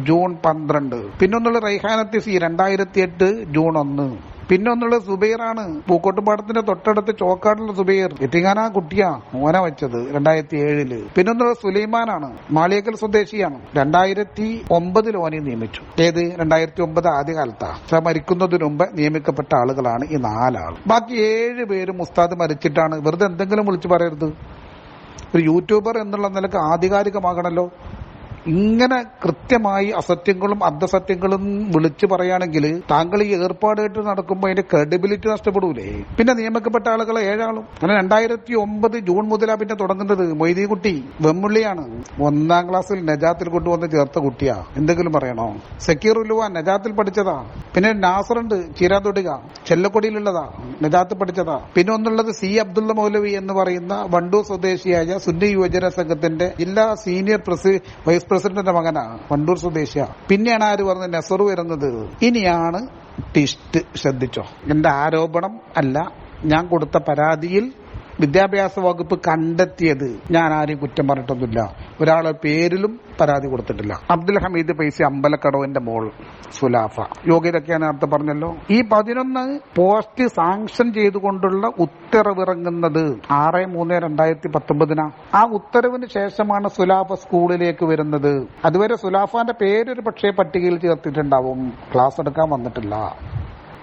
ജൂൺ 12. പിന്നൊന്നുള്ള റൈഹാനത്ത് C 2008 ജൂൺ 1. പിന്നൊന്നുള്ള സുബൈറാണ്, പൂക്കോട്ടുപാടത്തിന്റെ തൊട്ടടുത്ത് ചോക്കാടുള്ള സുബൈർ. എത്തിങ്ങാന കുട്ടിയാ, മോന വെച്ചത് 2007. പിന്നൊന്നുള്ള സുലൈമാനാണ്, മാളിയേക്കൽ സ്വദേശിയാണ്. 2009 ഓനെ നിയമിച്ചു. ഏത് 2009 ആദ്യകാലത്താ. പക്ഷെ മരിക്കുന്നതിന് മുമ്പ് നിയമിക്കപ്പെട്ട ആളുകളാണ് ഈ 4 ആൾ. ബാക്കി 7 പേരും ഉസ്താദ് മരിച്ചിട്ടാണ്. വെറുതെ എന്തെങ്കിലും വിളിച്ചു പറയരുത്. ഒരു യൂട്യൂബർ എന്നുള്ള നിലക്ക് ആധികാരികമാകണല്ലോ. ഇങ്ങനെ കൃത്യമായി അസത്യങ്ങളും അർദ്ധസത്യങ്ങളും വിളിച്ചു പറയുകയാണെങ്കിൽ താങ്കൾ ഈ ഏർപ്പാടായിട്ട് നടക്കുമ്പോൾ അതിന്റെ ക്രെഡിബിലിറ്റി നഷ്ടപ്പെടൂലേ? പിന്നെ നിയമിക്കപ്പെട്ട ആളുകളെ 7 ആളും അങ്ങനെ 2009 ജൂൺ മുതലാ പിന്നെ തുടങ്ങുന്നത്. മൊയ്തീൻകുട്ടി വെമ്മുള്ളിയാണ് 1ാം ക്ലാസ്സിൽ നജാത്തിൽ കൊണ്ടുവന്ന് ചേർത്ത കുട്ടിയാ. എന്തെങ്കിലും പറയണോ? സക്കീറുലുവാൻ നജാത്തിൽ പഠിച്ചതാ. പിന്നെ നാസറുണ്ട് ചീരാതൊടുക, ചെല്ലക്കൊടിയിലുള്ളതാ, നജാത്ത് പഠിച്ചതാ. പിന്നെ ഒന്നുള്ളത് സി അബ്ദുള്ള മൗലവി എന്ന് പറയുന്ന വണ്ടൂർ സ്വദേശിയായ സുന്നി യുവജന സംഘത്തിന്റെ ജില്ലാ സീനിയർ വൈസ് പ്രസിഡന്റിന്റെ മകനാണ്, വണ്ടൂർ സ്വദേശിയ. പിന്നെയാണ് ആര് പറഞ്ഞത്? നെസറു വരുന്നത്. ഇനിയാണ് ടിസ്റ്റ്. ശ്രദ്ധിച്ചോ, എന്റെ ആരോപണം അല്ല, ഞാൻ കൊടുത്ത പരാതിയിൽ വിദ്യാഭ്യാസ വകുപ്പ് കണ്ടെത്തിയത്. ഞാൻ ആരെയും കുറ്റം പറഞ്ഞിട്ടൊന്നുമില്ല, ഒരാളെ പേരിലും പരാതി കൊടുത്തിട്ടില്ല. അബ്ദുൽ ഹമീദ് പൈസ അമ്പലക്കടവിന്റെ മോൾ സുലാഫ, യോഗ്യതയൊക്കെ ഞാൻ നേരത്തെ പറഞ്ഞല്ലോ. ഈ 11 പോസ്റ്റ് സാങ്ഷൻ ചെയ്തുകൊണ്ടുള്ള ഉത്തരവിറങ്ങുന്നത് 6/3/2019. ആ ഉത്തരവിന് ശേഷമാണ് സുലാഫ സ്കൂളിലേക്ക് വരുന്നത്. അതുവരെ സുലാഫാന്റെ പേരൊരു പക്ഷേ പട്ടികയിൽ ചേർത്തിട്ടുണ്ടാവും, ക്ലാസ് എടുക്കാൻ വന്നിട്ടില്ല.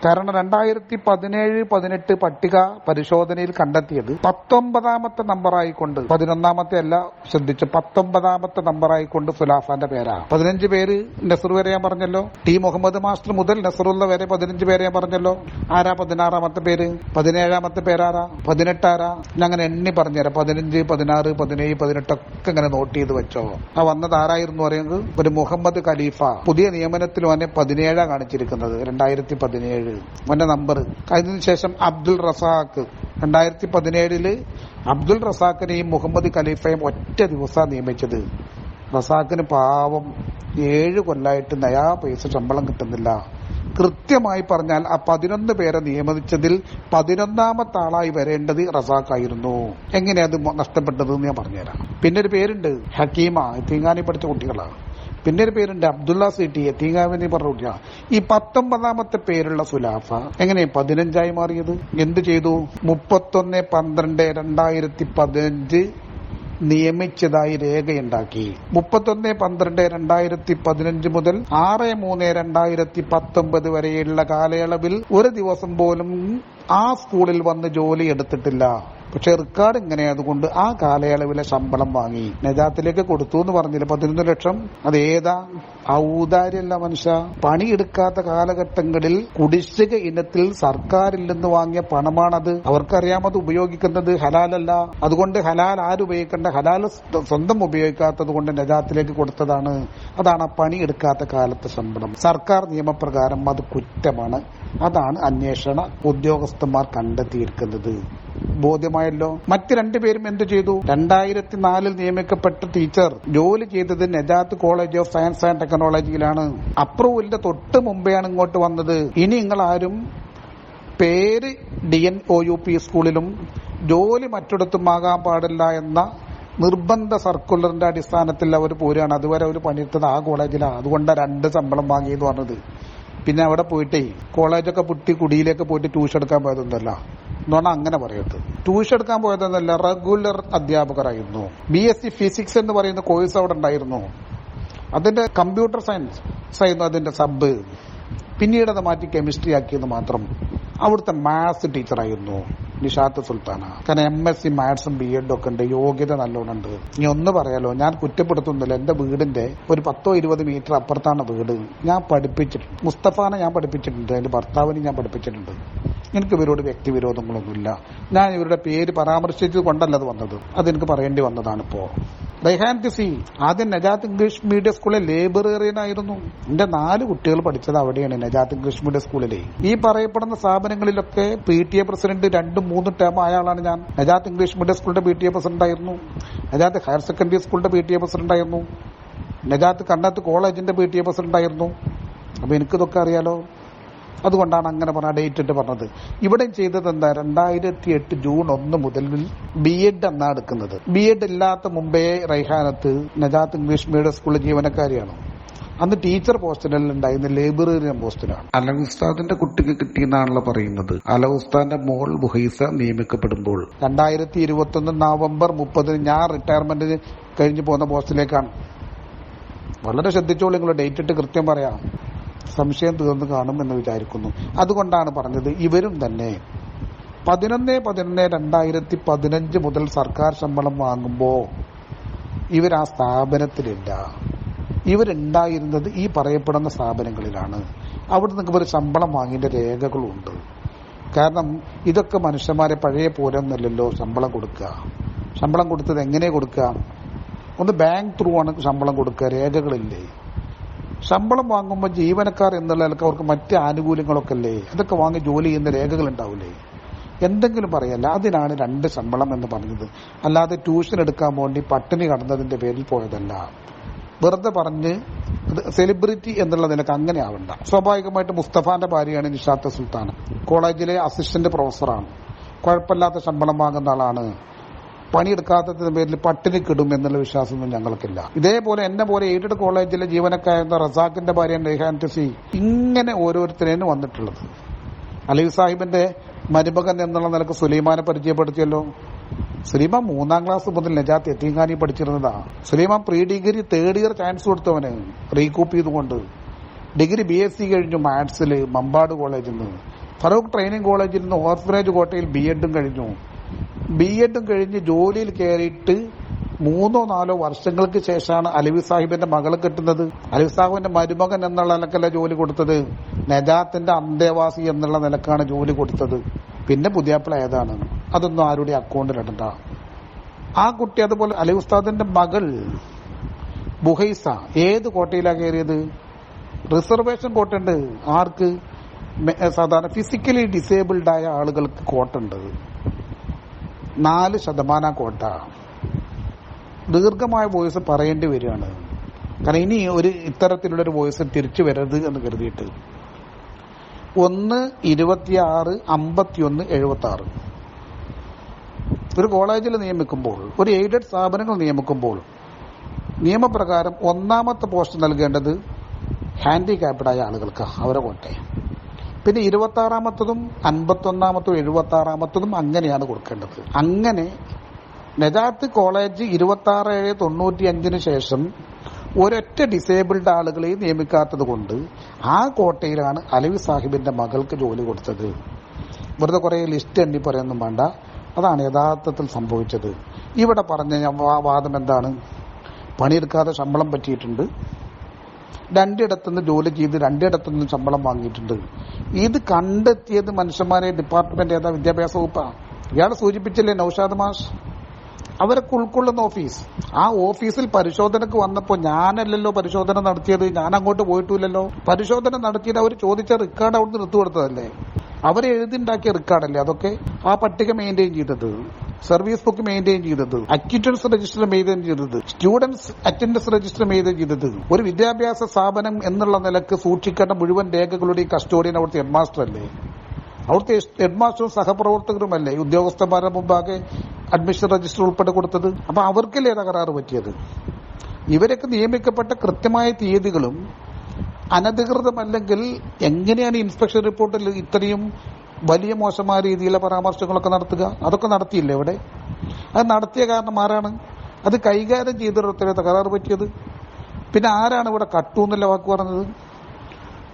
കാരണം 2017-18 പട്ടിക പരിശോധനയിൽ കണ്ടെത്തിയത് 19ാമത്തെ നമ്പറായിക്കൊണ്ട്, 11ാമത്തെ അല്ല, ശ്രദ്ധിച്ചു, 19ാമത്തെ നമ്പറായിക്കൊണ്ട് സുലാഫാന്റെ പേരാ. 15 പേര് നസർ വരെ ഞാൻ പറഞ്ഞല്ലോ. ടി മുഹമ്മദ് മാസ്റ്റർ മുതൽ നസറുള്ള വരെ 15 പേരെ ഞാൻ പറഞ്ഞല്ലോ. ആരാ 16ാമത്തെ പേര്? 17ാമത്തെ പേരാരാ? 18 ആരാ? ഞാൻ അങ്ങനെ എണ്ണി പറഞ്ഞുതരാം. 15, 16, 17, 18 ഒക്കെ ഇങ്ങനെ നോട്ട് ചെയ്ത് വെച്ചോ. ആ വന്നത് ആരായിരുന്നു പറയുന്നത്? ഒരു മുഹമ്മദ് ഖലീഫ. പുതിയ നിയമനത്തിലും അവനെ 17 കാണിച്ചിരിക്കുന്നത്, 2017 അവന്റെ നമ്പർ. അതിനുശേഷം അബ്ദുൾ റസാഖ് 2017 അബ്ദുൾ റസാഖിനെയും മുഹമ്മദ് ഖലീഫയും ഒറ്റ ദിവസമാണ് നിയമിച്ചത്. റസാഖിന് പാവം 7 കൊല്ലായിട്ട് നയാ പൈസ ശമ്പളം കിട്ടുന്നില്ല. കൃത്യമായി പറഞ്ഞാൽ ആ 11 പേരെ നിയമിച്ചതിൽ 11ാമത്തെ ആളായി വരേണ്ടത് റസാഖായിരുന്നു. എങ്ങനെയാ അത് നഷ്ടപ്പെട്ടതെന്ന് ഞാൻ പറഞ്ഞുതരാം. പിന്നെ ഒരു പേരുണ്ട് ഹക്കീമ, തീങ്ങാനി പഠിച്ച കുട്ടികളാണ്. പിന്നെ ഒരു പേരുണ്ട് അബ്ദുള്ള സിറ്റി, തീങ്ങാനി പറഞ്ഞ കുട്ടികളാണ്. ഈ 19ാമത്തെ പേരുള്ള സുലാഫ എങ്ങനെ 15 മാറിയത്? എന്ത് ചെയ്തു? 31/12/2015 നിയമിച്ചതായി രേഖയുണ്ടാക്കി. 31/12/2015 മുതൽ 6/3/2019 വരെയുള്ള കാലയളവിൽ ഒരു ദിവസം പോലും ആ സ്കൂളിൽ വന്ന് ജോലി എടുത്തിട്ടില്ല. പക്ഷെ റെക്കോർഡ് ഇങ്ങനെയായതുകൊണ്ട് ആ കാലയളവിലെ ശമ്പളം വാങ്ങി നജാത്തിലേക്ക് കൊടുത്തു എന്ന് പറഞ്ഞില്ല. 11 ലക്ഷം. അത് ഏതാ? ഔദാര്യല്ല മനുഷ്യ. പണിയെടുക്കാത്ത കാലഘട്ടങ്ങളിൽ കുടിശ്ശിക ഇനത്തിൽ സർക്കാരിൽ നിന്ന് വാങ്ങിയ പണമാണത്. അവർക്കറിയാമത് ഉപയോഗിക്കുന്നത് ഹലാലല്ല. അതുകൊണ്ട് ഹലാൽ ആരുപയോഗിക്കേണ്ട, ഹലാൽ സ്വന്തം ഉപയോഗിക്കാത്തത് കൊണ്ട് നജാത്തിലേക്ക് കൊടുത്തതാണ്. അതാണ് ആ പണിയെടുക്കാത്ത കാലത്തെ ശമ്പളം. സർക്കാർ നിയമപ്രകാരം അത് കുറ്റമാണ്. അതാണ് അന്വേഷണ ഉദ്യോഗസ്ഥന്മാർ കണ്ടെത്തിയിരിക്കുന്നത്. ബോധ്യമായല്ലോ. മറ്റ് 2 പേരും എന്ത് ചെയ്തു? 2004 നിയമിക്കപ്പെട്ട ടീച്ചർ ജോലി ചെയ്തത് Najath college of science and ടെക്നോളജിയിലാണ്. അപ്രൂവലിന്റെ തൊട്ട് മുമ്പെയാണ് ഇങ്ങോട്ട് വന്നത്. ഇനി നിങ്ങൾ ആരും പേര് DNOUP സ്കൂളിലും ജോലി മറ്റിടത്തും ആകാൻ പാടില്ല എന്ന നിർബന്ധ സർക്കുലറിന്റെ അടിസ്ഥാനത്തിൽ അവർ പോരുകയാണ്. അതുവരെ അവർ പണിയെടുത്തത് ആ കോളേജിലാണ്. അതുകൊണ്ടാണ് 2 ശമ്പളം വാങ്ങിയെന്ന് പറഞ്ഞത്. പിന്നെ അവിടെ പോയിട്ടേ കോളേജൊക്കെ പൊട്ടി കുടിയിലേക്ക് പോയിട്ട് ട്യൂഷൻ എടുക്കാൻ പോയതൊന്നുമല്ല എന്നാണ് അങ്ങനെ പറയരുത്. ട്യൂഷൻ എടുക്കാൻ പോയതെന്നല്ല, റെഗുലർ അധ്യാപകരായിരുന്നു. BSc ഫിസിക്സ് എന്ന് പറയുന്ന കോഴ്സ് അവിടെ ഉണ്ടായിരുന്നു. അതിന്റെ കമ്പ്യൂട്ടർ സയൻസ് ആയിരുന്നു അതിന്റെ സബ്. പിന്നീട് അത് മാറ്റി കെമിസ്ട്രി ആക്കിയെന്ന് മാത്രം. അവിടുത്തെ മാത്സ് ടീച്ചറായിരുന്നു നിഷാത്ത് സുൽത്താന. കാരണം MSc മാത്സും BEd ഒക്കെ ഉണ്ട്, യോഗ്യത നല്ലോണം ഉണ്ട്. ഇനി ഒന്ന് പറയാലോ, ഞാൻ കുറ്റപ്പെടുത്തുന്നില്ല. എന്റെ വീടിന്റെ ഒരു 10-20 മീറ്റർ അപ്പുറത്താണ് വീട്. ഞാൻ പഠിപ്പിച്ചിട്ടുണ്ട്. മുസ്തഫാനെ ഞാൻ പഠിപ്പിച്ചിട്ടുണ്ട്, എന്റെ ഭർത്താവിനെ ഞാൻ പഠിപ്പിച്ചിട്ടുണ്ട്. എനിക്ക് ഇവരോട് വ്യക്തിവിരോധങ്ങളൊന്നുമില്ല. ഞാൻ ഇവരുടെ പേര് പരാമർശിച്ചത് കൊണ്ടല്ല അത് വന്നത്, അതെനിക്ക് പറയേണ്ടി വന്നതാണ്. ഇപ്പോ റൈഹാൻ ടിസി ആദ്യം നജാത്ത് ഇംഗ്ലീഷ് മീഡിയം സ്കൂളിലെ ലൈബ്രറിയനായിരുന്നു. എന്റെ 4 കുട്ടികൾ പഠിച്ചത് അവിടെയാണ്, നജാത്ത് ഇംഗ്ലീഷ് മീഡിയം സ്കൂളിലെ. ഈ പറയപ്പെടുന്ന സ്ഥാപനങ്ങളിലൊക്കെ PTA പ്രസിഡന്റ് 2-3 ടേം ആയ ആളാണ് ഞാൻ. നജാത്ത് ഇംഗ്ലീഷ് മീഡിയം സ്കൂളിന്റെ PTA പ്രസിഡന്റ് ആയിരുന്നു. നജാത്ത് ഹയർ സെക്കൻഡറി സ്കൂളിന്റെ PTA പ്രസിഡന്റ് ആയിരുന്നു. നജാത്ത് കണ്ണത്ത് കോളേജിന്റെ PTA പ്രസിഡന്റ് ആയിരുന്നു. അപ്പൊ എനിക്കിതൊക്കെ അറിയാലോ. അതുകൊണ്ടാണ് അങ്ങനെ പറഞ്ഞ ഡേറ്റ് ഇട്ട് പറഞ്ഞത്. ഇവിടെ ചെയ്തത് എന്താ? 2008 ജൂൺ 1 മുതൽ BEd എന്നാ എടുക്കുന്നത്. BEd ഇല്ലാത്ത മുമ്പേ റൈഹാനത്ത് നജാത്ത് ഇംഗ്ലീഷ് മീഡിയം സ്കൂളിലെ ജീവനക്കാരിയാണ്. അന്ന് ടീച്ചർ പോസ്റ്റിലല്ല ഉണ്ടായിരുന്ന, ലൈബ്രറിയൻ പോസ്റ്റിലാണ്. അല ഉസ്താദിന്റെ കുട്ടിക്ക് കിട്ടിയെന്നാണല്ലോ പറയുന്നത്. അല ഉസ്താദിന്റെ മോൾ ബുഹൈസ നിയമിക്കപ്പെടുമ്പോൾ 2021 നവംബർ 30 ഞാൻ റിട്ടയർമെന്റിന് കഴിഞ്ഞു പോകുന്ന പോസ്റ്റിലേക്കാണ്. വളരെ ശ്രദ്ധിച്ചോളൂ, നിങ്ങൾ ഡേറ്റ് ഇട്ട് കൃത്യം പറയാം. സംശയം തീർന്നു കാണും എന്ന് വിചാരിക്കുന്നു. അതുകൊണ്ടാണ് പറഞ്ഞത്, ഇവരും തന്നെ 11/11/2015 മുതൽ സർക്കാർ ശമ്പളം വാങ്ങുമ്പോ ഇവർ ആ സ്ഥാപനത്തിലില്ല. ഇവരുണ്ടായിരുന്നത് ഈ പറയപ്പെടുന്ന സ്ഥാപനങ്ങളിലാണ്. അവിടെ നിന്ന് ഇവർ ശമ്പളം വാങ്ങിയ രേഖകളുണ്ട്. കാരണം ഇതൊക്കെ മനുഷ്യന്മാരെ പഴയ പോലെ ഒന്നല്ലല്ലോ ശമ്പളം കൊടുക്കുക. ശമ്പളം കൊടുത്തത് എങ്ങനെ കൊടുക്കുക? ഒന്ന് ബാങ്ക് ത്രൂ ആണ് ശമ്പളം കൊടുക്കുക, രേഖകളില്ലേ? ശമ്പളം വാങ്ങുമ്പോൾ ജീവനക്കാർ എന്നുള്ള നിലക്ക് അവർക്ക് മറ്റ് ആനുകൂല്യങ്ങളൊക്കെ അല്ലേ, അതൊക്കെ വാങ്ങി ജോലി ചെയ്യുന്ന രേഖകൾ ഉണ്ടാവില്ലേ? എന്തെങ്കിലും പറയല്ല. അതിനാണ് 2 ശമ്പളം എന്ന് പറഞ്ഞത്. അല്ലാതെ ട്യൂഷൻ എടുക്കാൻ വേണ്ടി പട്ടിണി കടന്നതിന്റെ പേരിൽ പോയതല്ല. വെറുതെ പറഞ്ഞ് സെലിബ്രിറ്റി എന്നുള്ള നിലക്ക് അങ്ങനെ ആവണ്ട. സ്വാഭാവികമായിട്ട് മുസ്തഫാന്റെ ഭാര്യയാണ് നിഷാത്ത് സുൽത്താൻ. കോളേജിലെ അസിസ്റ്റന്റ് പ്രൊഫസറാണ്. കുഴപ്പമില്ലാത്ത ശമ്പളം വാങ്ങുന്ന ആളാണ്. പണിയെടുക്കാത്തതിന്റെ പേരിൽ പട്ടിണി കിടും എന്നുള്ള വിശ്വാസമൊന്നും ഞങ്ങൾക്കില്ല. ഇതേപോലെ എന്നെ പോലെ എയ്ഡഡ് കോളേജിലെ ജീവനക്കാരുന്ന റസാഖിന്റെ ഭാര്യ റെയ്ഹാൻ ടസി, ഇങ്ങനെ ഓരോരുത്തരേനും വന്നിട്ടുള്ളത്. അലവി സാഹിബിന്റെ മരുമകൻ എന്നുള്ള നിലക്ക് സുലൈമാനെ പരിചയപ്പെടുത്തിയല്ലോ. സുലൈമാൻ 3ാം ക്ലാസ് മുതൽ നജാത്ത് യത്തീംഖാനി പഠിച്ചിരുന്നതാ. Sulaiman pre degree 3rd year chance കൊടുത്തവന് റീകൂപ്പ് ചെയ്തുകൊണ്ട്. ഡിഗ്രി BSc കഴിഞ്ഞു മാത്സിൽ മമ്പാട് കോളേജിൽ നിന്ന്. ഫറൂഖ് ട്രെയിനിങ് കോളേജിൽ നിന്ന് ഓർഫനേജ് കോട്ടയിൽ BEഡും കഴിഞ്ഞു. BEഡും കഴിഞ്ഞ് ജോലിയിൽ കയറിയിട്ട് 3-4 വർഷങ്ങൾക്ക് ശേഷമാണ് അലവി സാഹിബിന്റെ മകളെ കിട്ടുന്നത്. അലവി സാഹിബിന്റെ മരുമകൻ എന്നുള്ള നിലക്കല്ല ജോലി കൊടുത്തത്, നജാത്തിന്റെ അന്തേവാസി എന്നുള്ള നിലക്കാണ് ജോലി കൊടുത്തത്. പിന്നെ പുതിയാപ്പിള ഏതാണ്, അതൊന്നും ആരുടെ അക്കൗണ്ടിൽ ഇടണ്ട. ആ കുട്ടി അതുപോലെ അലവി ഉസ്താദിന്റെ മകൾ ബുഹൈസ ഏത് കോട്ടയിലാണ് കയറിയത്? റിസർവേഷൻ കോട്ടുണ്ട്. ആർക്ക്? സാധാരണ ഫിസിക്കലി ഡിസേബിൾഡ് ആയ ആളുകൾക്ക് കോട്ടുണ്ട്. 4% കോട്ട. ദീർഘമായ വോയിസ് പറയേണ്ടി വരികയാണ്. കാരണം ഇനി ഒരു ഇത്തരത്തിലുള്ളൊരു വോയിസ് തിരിച്ചു വരരുത് എന്ന് കരുതിയിട്ട്. 1, 26, 51, 76 ഒരു കോളേജിൽ നിയമിക്കുമ്പോൾ, ഒരു എയ്ഡഡ് സ്ഥാപനങ്ങൾ നിയമിക്കുമ്പോൾ നിയമപ്രകാരം 1ാമത്തെ പോസ്റ്റ് നൽകേണ്ടത് ഹാൻഡിക്യാപ്ഡായ ആളുകൾക്ക്, അവരെ കോട്ടെ. പിന്നെ 26ാമത്തതും 51ാമത്തതും 76ാമത്തതും അങ്ങനെയാണ് കൊടുക്കേണ്ടത്. അങ്ങനെ നജാത്ത് കോളേജ് 26/7/95 ശേഷം ഒരൊറ്റ ഡിസേബിൾഡ് ആളുകളെ നിയമിക്കാത്തത് കൊണ്ട് ആ കോട്ടയിലാണ് അലവി സാഹിബിന്റെ മകൾക്ക് ജോലി കൊടുത്തത്. വെറുതെ കുറെ ലിസ്റ്റ് എണ്ണി പറയാനൊന്നും വേണ്ട. അതാണ് യഥാർത്ഥത്തിൽ സംഭവിച്ചത്. ഇവിടെ പറഞ്ഞ വാദം എന്താണ്? പണിയെടുക്കാതെ ശമ്പളം പറ്റിയിട്ടുണ്ട്, 2 ഇടത്തുനിന്ന് ജോലി ചെയ്ത് 2 ഇടത്തുനിന്ന് ശമ്പളം വാങ്ങിയിട്ടുണ്ട്. ഇത് കണ്ടെത്തിയത് മനുഷ്യന്മാരെ ഡിപ്പാർട്ട്മെന്റ് ഏതാ? വിദ്യാഭ്യാസ വകുപ്പാ. ഇയാൾ സൂചിപ്പിച്ചില്ലേ നൌഷാദ് മാഷ്, അവരൊക്കെ ഉൾക്കൊള്ളുന്ന ഓഫീസ്. ആ ഓഫീസിൽ പരിശോധനക്ക് വന്നപ്പോൾ ഞാനല്ലല്ലോ പരിശോധന നടത്തിയത്, ഞാൻ അങ്ങോട്ട് പോയിട്ടില്ലല്ലോ. പരിശോധന നടത്തിയത് അവർ ചോദിച്ച റെക്കോർഡ് അവിടുന്ന് എടുത്തു കൊടുത്തതല്ലേ, അവരെ എഴുതിണ്ടാക്കിയ റെക്കോർഡല്ലേ അതൊക്കെ. ആ പട്ടിക മെയിൻറ്റെയിൻ ചെയ്തത്, സർവീസ് ബുക്ക് മെയിൻറ്റെയിൻ ചെയ്തത്, അക്യൂട്ടൻസ് രജിസ്റ്റർ മെയിൻറ്റെയിൻ ചെയ്തത്, സ്റ്റുഡൻസ് അറ്റൻഡൻസ് രജിസ്റ്റർ മെയിൻറ്റെയിൻ ചെയ്തത്, ഒരു വിദ്യാഭ്യാസ സ്ഥാപനം എന്നുള്ള നിലക്ക് സൂക്ഷിക്കേണ്ട മുഴുവൻ രേഖകളുടെയും കസ്റ്റോഡിയൻ അവിടുത്തെ ഹെഡ്മാസ്റ്റർ അല്ലേ. അവിടുത്തെ ഹെഡ്മാസ്റ്ററും സഹപ്രവർത്തകരുമല്ലേ ഉദ്യോഗസ്ഥന്മാരുടെ മുമ്പാകെ അഡ്മിഷൻ രജിസ്റ്റർ ഉൾപ്പെടെ കൊടുത്തത്. അപ്പൊ അവർക്കല്ലേ തകരാറ് പറ്റിയത്? ഇവരൊക്കെ നിയമിക്കപ്പെട്ട കൃത്യമായ തീയതികളും അനധികൃതമല്ലെങ്കിൽ എങ്ങനെയാണ് ഇൻസ്പെക്ഷൻ റിപ്പോർട്ടിൽ ഇത്രയും വലിയ മോശമായ രീതിയിലുള്ള പരാമർശങ്ങളൊക്കെ നടത്തുക? അതൊക്കെ നടത്തിയില്ലേ ഇവിടെ? അത് നടത്തിയ കാരണം ആരാണ്? അത് കൈകാര്യം ചെയ്തിടത്തേ തകരാറ് പറ്റിയത്. പിന്നെ ആരാണ് ഇവിടെ കട്ടു എന്നല്ല വാക്ക് പറഞ്ഞത്?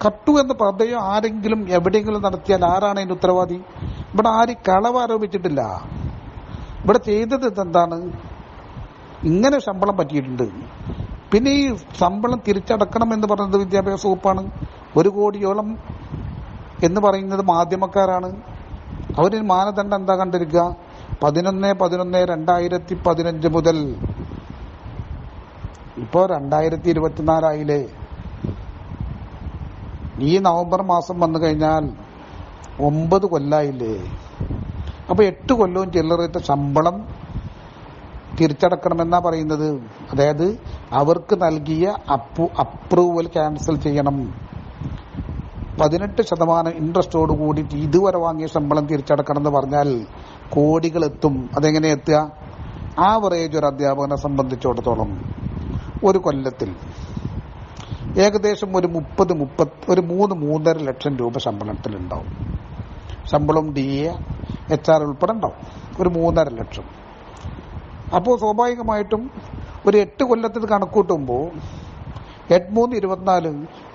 കട്ടു എന്ന പദയോ ആരെങ്കിലും എവിടെയെങ്കിലും നടത്തിയാൽ ആരാണ് അതിന്റെ ഉത്തരവാദി? ഇവിടെ ആരും കളവ് ആരോപിച്ചിട്ടില്ല. ഇവിടെ ചെയ്തത് എന്താണ്? ഇങ്ങനെ ശമ്പളം പറ്റിയിട്ടുണ്ട്. പിന്നെ ഈ ശമ്പളം തിരിച്ചടക്കണം എന്ന് പറയുന്നത് വിദ്യാഭ്യാസ വകുപ്പാണ്. 1 കോടിയോളം എന്ന് പറയുന്നത് മാധ്യമക്കാരാണ്. അവരിൽ മാനദണ്ഡം എന്താ കണ്ടിരിക്കുക? 11/11/2015 മുതൽ ഇപ്പോ 2024 ആയില്ലേ. ഈ നവംബർ മാസം വന്നു കഴിഞ്ഞാൽ 9 കൊല്ലായില്ലേ. അപ്പൊ 8 കൊല്ലവും ചില്ലറത്തെ ശമ്പളം തിരിച്ചടക്കണമെന്നാ പറയുന്നത്. അതായത് അവർക്ക് നൽകിയ അപ്രൂവൽ ക്യാൻസൽ ചെയ്യണം. 18% ഇൻട്രസ്റ്റോട് കൂടിയിട്ട് ഇതുവരെ വാങ്ങിയ ശമ്പളം തിരിച്ചടക്കണം എന്ന് പറഞ്ഞാൽ കോടികൾ എത്തും. അതെങ്ങനെ എത്തുക? ആവറേജ് ഒരു അധ്യാപകനെ സംബന്ധിച്ചിടത്തോളം ഒരു കൊല്ലത്തിൽ ഏകദേശം ഒരു 3-3.5 ലക്ഷം രൂപ ശമ്പളത്തിലുണ്ടാവും. ശമ്പളം DA HR ഉൾപ്പെടെ ഉണ്ടാവും. ഒരു 3.5 ലക്ഷം. അപ്പോൾ സ്വാഭാവികമായിട്ടും ഒരു 8 കൊല്ലത്തിൽ കണക്കൂട്ടുമ്പോൾ 8×3 = 24,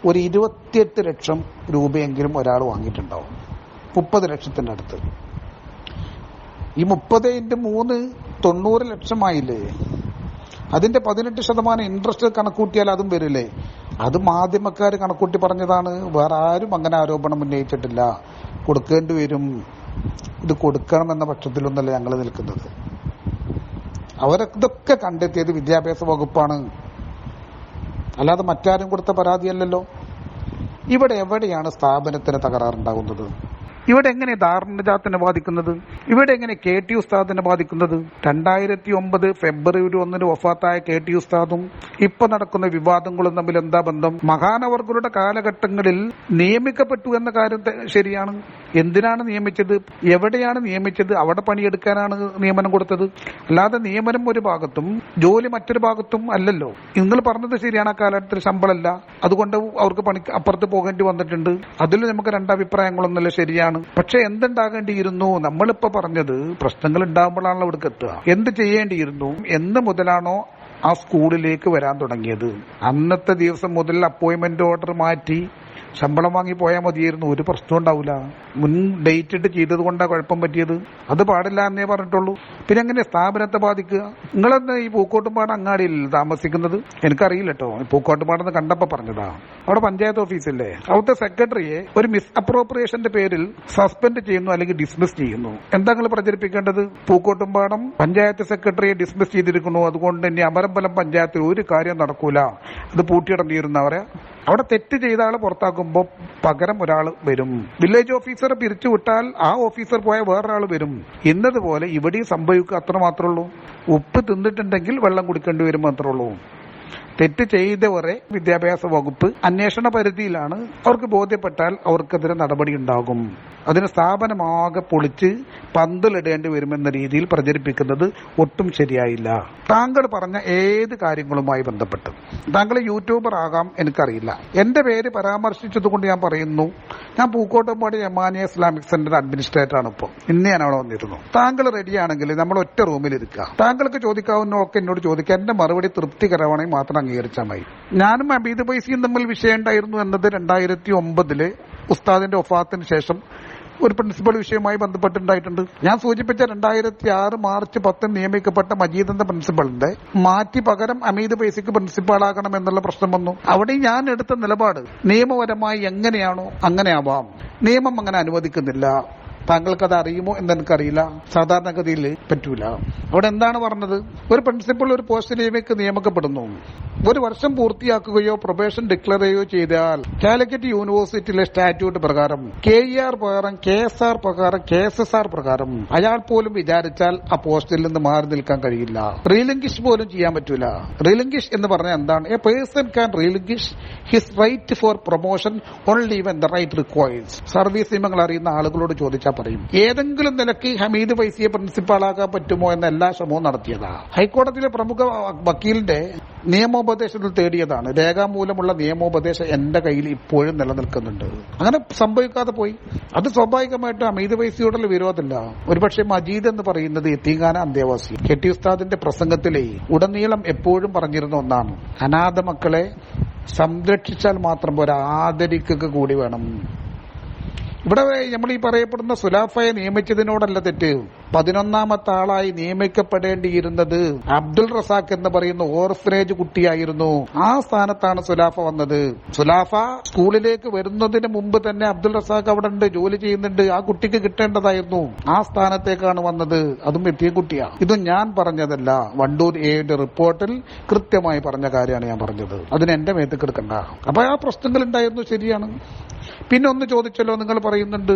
ഒരു 28 ലക്ഷം രൂപയെങ്കിലും ഒരാൾ വാങ്ങിയിട്ടുണ്ടാവും. 30 ലക്ഷത്തിന്റെ അടുത്ത്. ഈ 30 × 3 90 ലക്ഷമായില്ലേ. അതിന്റെ 18% ഇൻട്രസ്റ്റ് കണക്കൂട്ടിയാൽ അതും വരില്ലേ? അത് മാധ്യമക്കാർ കണക്കൂട്ടി പറഞ്ഞതാണ്. വേറെ ആരും അങ്ങനെ ആരോപണം ഉന്നയിച്ചിട്ടില്ല. കൊടുക്കേണ്ടി വരും, ഇത് കൊടുക്കണമെന്ന പക്ഷത്തിലൊന്നല്ല ഞങ്ങൾ നിൽക്കുന്നത്. അവരൊക്കെ കണ്ടെത്തിയത് വിദ്യാഭ്യാസ വകുപ്പാണ്, അല്ലാതെ മറ്റാരും കൊടുത്ത പരാതിയല്ലല്ലോ. ഇവിടെ എവിടെയാണ് സ്ഥാപനത്തിന് തകരാറുണ്ടാകുന്നത്? ഇവിടെ എങ്ങനെ ദാറുൽ നജാത്തിനെ ബാധിക്കുന്നത്? ഇവിടെ എങ്ങനെ KT ഉസ്താദിനെ ബാധിക്കുന്നത്? 2009 ഫെബ്രുവരി 1 വഫാത്തായ KT ഉസ്താദും ഇപ്പൊ നടക്കുന്ന വിവാദങ്ങളും തമ്മിൽ എന്താ ബന്ധം? മഹാനവർഗരുടെ കാലഘട്ടങ്ങളിൽ നിയമിക്കപ്പെട്ടു എന്ന കാര്യം ശരിയാണ്. എന്തിനാണ് നിയമിച്ചത്? എവിടെയാണ് നിയമിച്ചത്? അവിടെ പണിയെടുക്കാനാണ് നിയമനം കൊടുത്തത്. അല്ലാതെ നിയമനം ഒരു ഭാഗത്തും ജോലി മറ്റൊരു ഭാഗത്തും അല്ലല്ലോ. നിങ്ങൾ പറഞ്ഞത് ശരിയാണ്, ആ കാലഘട്ടത്തിൽ ശമ്പളമല്ല, അതുകൊണ്ട് അവർക്ക് പണിക്ക് അപ്പുറത്ത് പോകേണ്ടി വന്നിട്ടുണ്ട്. അതിൽ നമുക്ക് രണ്ടഭിപ്രായങ്ങളൊന്നുമില്ല, ശരിയാണ്. പക്ഷെ എന്തുണ്ടാകേണ്ടിയിരുന്നു? നമ്മളിപ്പോ പറഞ്ഞത് പ്രശ്നങ്ങൾ ഉണ്ടാകുമ്പോഴാണല്ലോ ഇവിടേക്ക് എത്തുക. എന്ത് ചെയ്യേണ്ടിയിരുന്നു? എന്ന് മുതലാണോ ആ സ്കൂളിലേക്ക് വരാൻ തുടങ്ങിയത്? അന്നത്തെ ദിവസം മുതൽ അപ്പോയിന്റ്മെന്റ് ഓർഡർ മാറ്റി ശമ്പളം വാങ്ങി പോയാൽ മതിയായിരുന്നു, ഒരു പ്രശ്നം ഉണ്ടാവില്ല. മുൻ ഡേറ്റ് ഇട്ട് ചെയ്തത് കൊണ്ടാണ് കുഴപ്പം പറ്റിയത്. അത് പാടില്ല എന്നേ പറഞ്ഞിട്ടുള്ളൂ. പിന്നെ എങ്ങനെ സ്ഥാപനത്തെ ബാധിക്കുക? നിങ്ങളെന്താ ഈ പൂക്കോട്ടുംപാടം അങ്ങാടിയിൽ താമസിക്കുന്നത്? എനിക്കറിയില്ല കേട്ടോ, പൂക്കോട്ടുംപാടെന്ന് കണ്ടപ്പോ പറഞ്ഞതാ. അവിടെ പഞ്ചായത്ത് ഓഫീസല്ലേ, അവിടുത്തെ സെക്രട്ടറിയെ ഒരു മിസ് അപ്രോപ്രിയേഷന്റെ പേരിൽ സസ്പെൻഡ് ചെയ്യുന്നു അല്ലെങ്കിൽ ഡിസ്മിസ് ചെയ്യുന്നു. എന്താ നിങ്ങൾ പ്രചരിപ്പിക്കേണ്ടത്? പൂക്കോട്ടുംപാടം പഞ്ചായത്ത് സെക്രട്ടറിയെ ഡിസ്മിസ് ചെയ്തിരിക്കുന്നു, അതുകൊണ്ട് ഇനി അമരമ്പലം പഞ്ചായത്തിൽ ഒരു കാര്യം നടക്കൂല, അത് പൂട്ടിയിടേണ്ടിയിരുന്നവരെ. അവിടെ തെറ്റ് ചെയ്ത ആള് പുറത്താക്കുമ്പോൾ പകരം ഒരാൾ വരും. വില്ലേജ് ഓഫീസറെ പിരിച്ചുവിട്ടാൽ ആ ഓഫീസർ പോയ വേറൊരാൾ വരും. എന്നതുപോലെ ഇവിടെയും സംഭവിക്കുക, അത്ര മാത്രമേ ഉള്ളൂ. ഉപ്പ് തിന്നിട്ടുണ്ടെങ്കിൽ വെള്ളം കുടിക്കേണ്ടി വരും മാത്രമേ ഉള്ളൂ. തെറ്റ് ചെയ്തവരെ വിദ്യാഭ്യാസ വകുപ്പ് അന്വേഷണ പരിധിയിലാണ്. അവർക്ക് ബോധ്യപ്പെട്ടാൽ അവർക്കെതിരെ നടപടി ഉണ്ടാകും. അതിന് സ്ഥാപനമാകെ പൊളിച്ച് പന്തലിടേണ്ടി വരുമെന്ന രീതിയിൽ പ്രചരിപ്പിക്കുന്നത് ഒട്ടും ശരിയായില്ല. താങ്കൾ പറഞ്ഞ ഏത് കാര്യങ്ങളുമായി ബന്ധപ്പെട്ട്, താങ്കൾ യൂട്യൂബർ ആകാം, എനിക്കറിയില്ല. എന്റെ പേര് പരാമർശിച്ചതുകൊണ്ട് ഞാൻ പറയുന്നു, ഞാൻ പൂക്കോട്ടുംപാടി യമാനിയ ഇസ്ലാമിക് സെന്റർ അഡ്മിനിസ്ട്രേറ്റർ ആണ്. ഇപ്പോൾ ഇന്ന് ഞാൻ അവിടെ വന്നിരുന്നു. താങ്കൾ റെഡിയാണെങ്കിൽ നമ്മൾ ഒറ്റ റൂമിൽ ഇരിക്കുക. താങ്കൾക്ക് ചോദിക്കാവുന്നതൊക്കെ എന്നോട് ചോദിക്കുക. എന്റെ മറുപടി തൃപ്തികരമാണെങ്കിൽ മാത്രം അംഗീകരിച്ചാൽ മതി. ഞാനും അബീദ് പൈസിയും തമ്മിൽ വിഷയം ഉണ്ടായിരുന്നു എന്നത് 2009 ഉസ്താദിന്റെ വഫാത്തിന് ശേഷം ഒരു പ്രിൻസിപ്പൽ വിഷയവുമായി ബന്ധപ്പെട്ടുണ്ടായിട്ടുണ്ട്. ഞാൻ സൂചിപ്പിച്ച 2006 മാർച്ച് 10 നിയമിക്കപ്പെട്ട മജീദ് എന്ന പ്രിൻസിപ്പളിന്റെ മാറ്റി പകരം അമീദ് പൈസയ്ക്ക് പ്രിൻസിപ്പാളാകണം എന്നുള്ള പ്രശ്നം വന്നു. അവിടെ ഞാൻ എടുത്ത നിലപാട് നിയമപരമായി എങ്ങനെയാണോ അങ്ങനെ ആവാം. നിയമം അങ്ങനെ അനുവദിക്കുന്നില്ല. താങ്കൾക്കത് അറിയുമോ എന്ന് എനിക്കറിയില്ല. സാധാരണഗതിയിൽ പറ്റൂല. അവിടെ എന്താണ് പറഞ്ഞത്? ഒരു പ്രിൻസിപ്പൽ ഒരു പോസ്റ്റിലേക്ക് നിയമിക്കപ്പെടുന്നു. 1 വർഷം പൂർത്തിയാക്കുകയോ പ്രൊബേഷൻ ഡിക്ലെയർ ചെയ്യുകയോ ചെയ്താൽ കാലിക്കറ്റ് യൂണിവേഴ്സിറ്റിയിലെ സ്റ്റാറ്റ്യൂട്ട് പ്രകാരം KER പ്രകാരം KSR പ്രകാരം KSSR പ്രകാരം അയാൾ പോലും വിചാരിച്ചാൽ ആ പോസ്റ്റിൽ നിന്ന് മാറി നിൽക്കാൻ കഴിയില്ല. റീലിംഗിഷ് പോലും ചെയ്യാൻ പറ്റൂല. റീലിംഗിഷ് എന്ന് പറഞ്ഞാൽ എന്താണ്? A person can relinquish his right for promotion only when the right requires. Service നിയമങ്ങൾ അറിയുന്ന ആളുകളോട് ചോദിച്ചാൽ പറയും. ഏതെങ്കിലും നിലയ്ക്ക് ഹമീദ് പൈസിയെ പ്രിൻസിപ്പാളാക്കാൻ പറ്റുമോ എന്ന എല്ലാ ശ്രമവും നടത്തിയതാ. ഹൈക്കോടതിയിലെ പ്രമുഖ വക്കീലിന്റെ നിയമോപദേശത്തിൽ തേടിയതാണ്. രേഖാമൂലമുള്ള നിയമോപദേശം എന്റെ കയ്യിൽ ഇപ്പോഴും നിലനിൽക്കുന്നുണ്ട്. അങ്ങനെ സംഭവിക്കാതെ പോയി. അത് സ്വാഭാവികമായിട്ട് ഹമീദ് പൈസിയോടുള്ള വിരോധമില്ല. ഒരുപക്ഷെ മജീദ് എന്ന് പറയുന്നത് യതീംഖാന അന്തേവാസി. KT ഉസ്താദിന്റെ പ്രസംഗത്തിലെ ഉടനീളം എപ്പോഴും പറഞ്ഞിരുന്ന ഒന്നാണ്, അനാഥ മക്കളെ സംരക്ഷിച്ചാൽ മാത്രം പോരാ, ആദരിക്കുക കൂടി വേണം. ഇവിടെ നമ്മൾ ഈ പറയപ്പെടുന്ന സുലാഫയെ നിയമിച്ചതിനോടല്ല തെറ്റ്. 11ാമത്തെ ആളായി നിയമിക്കപ്പെടേണ്ടിയിരുന്നത് അബ്ദുൾ റസാഖ് എന്ന് പറയുന്ന ഓർഫനേജ് കുട്ടിയായിരുന്നു. ആ സ്ഥാനത്താണ് സുലാഫ വന്നത്. സുലാഫ സ്കൂളിലേക്ക് വരുന്നതിന് മുമ്പ് തന്നെ അബ്ദുൾ റസാഖ് അവിടെ ഉണ്ട്, ജോലി ചെയ്യുന്നുണ്ട്. ആ കുട്ടിക്ക് കിട്ടേണ്ടതായിരുന്നു. ആ സ്ഥാനത്തേക്കാണ് വന്നത്. അതും എത്തിയ കുട്ടിയാ. ഇതും ഞാൻ പറഞ്ഞതല്ല, വണ്ടൂർ എയുടെ റിപ്പോർട്ടിൽ കൃത്യമായി പറഞ്ഞ കാര്യമാണ് ഞാൻ പറഞ്ഞത്. അതിന് എന്റെ മേത്തേക്ക് എടുക്കണ്ട. അപ്പൊ ആ പ്രശ്നങ്ങൾ ഉണ്ടായിരുന്നു, ശരിയാണ്. പിന്നെ ഒന്ന് ചോദിച്ചല്ലോ, നിങ്ങൾ പറയുന്നുണ്ട്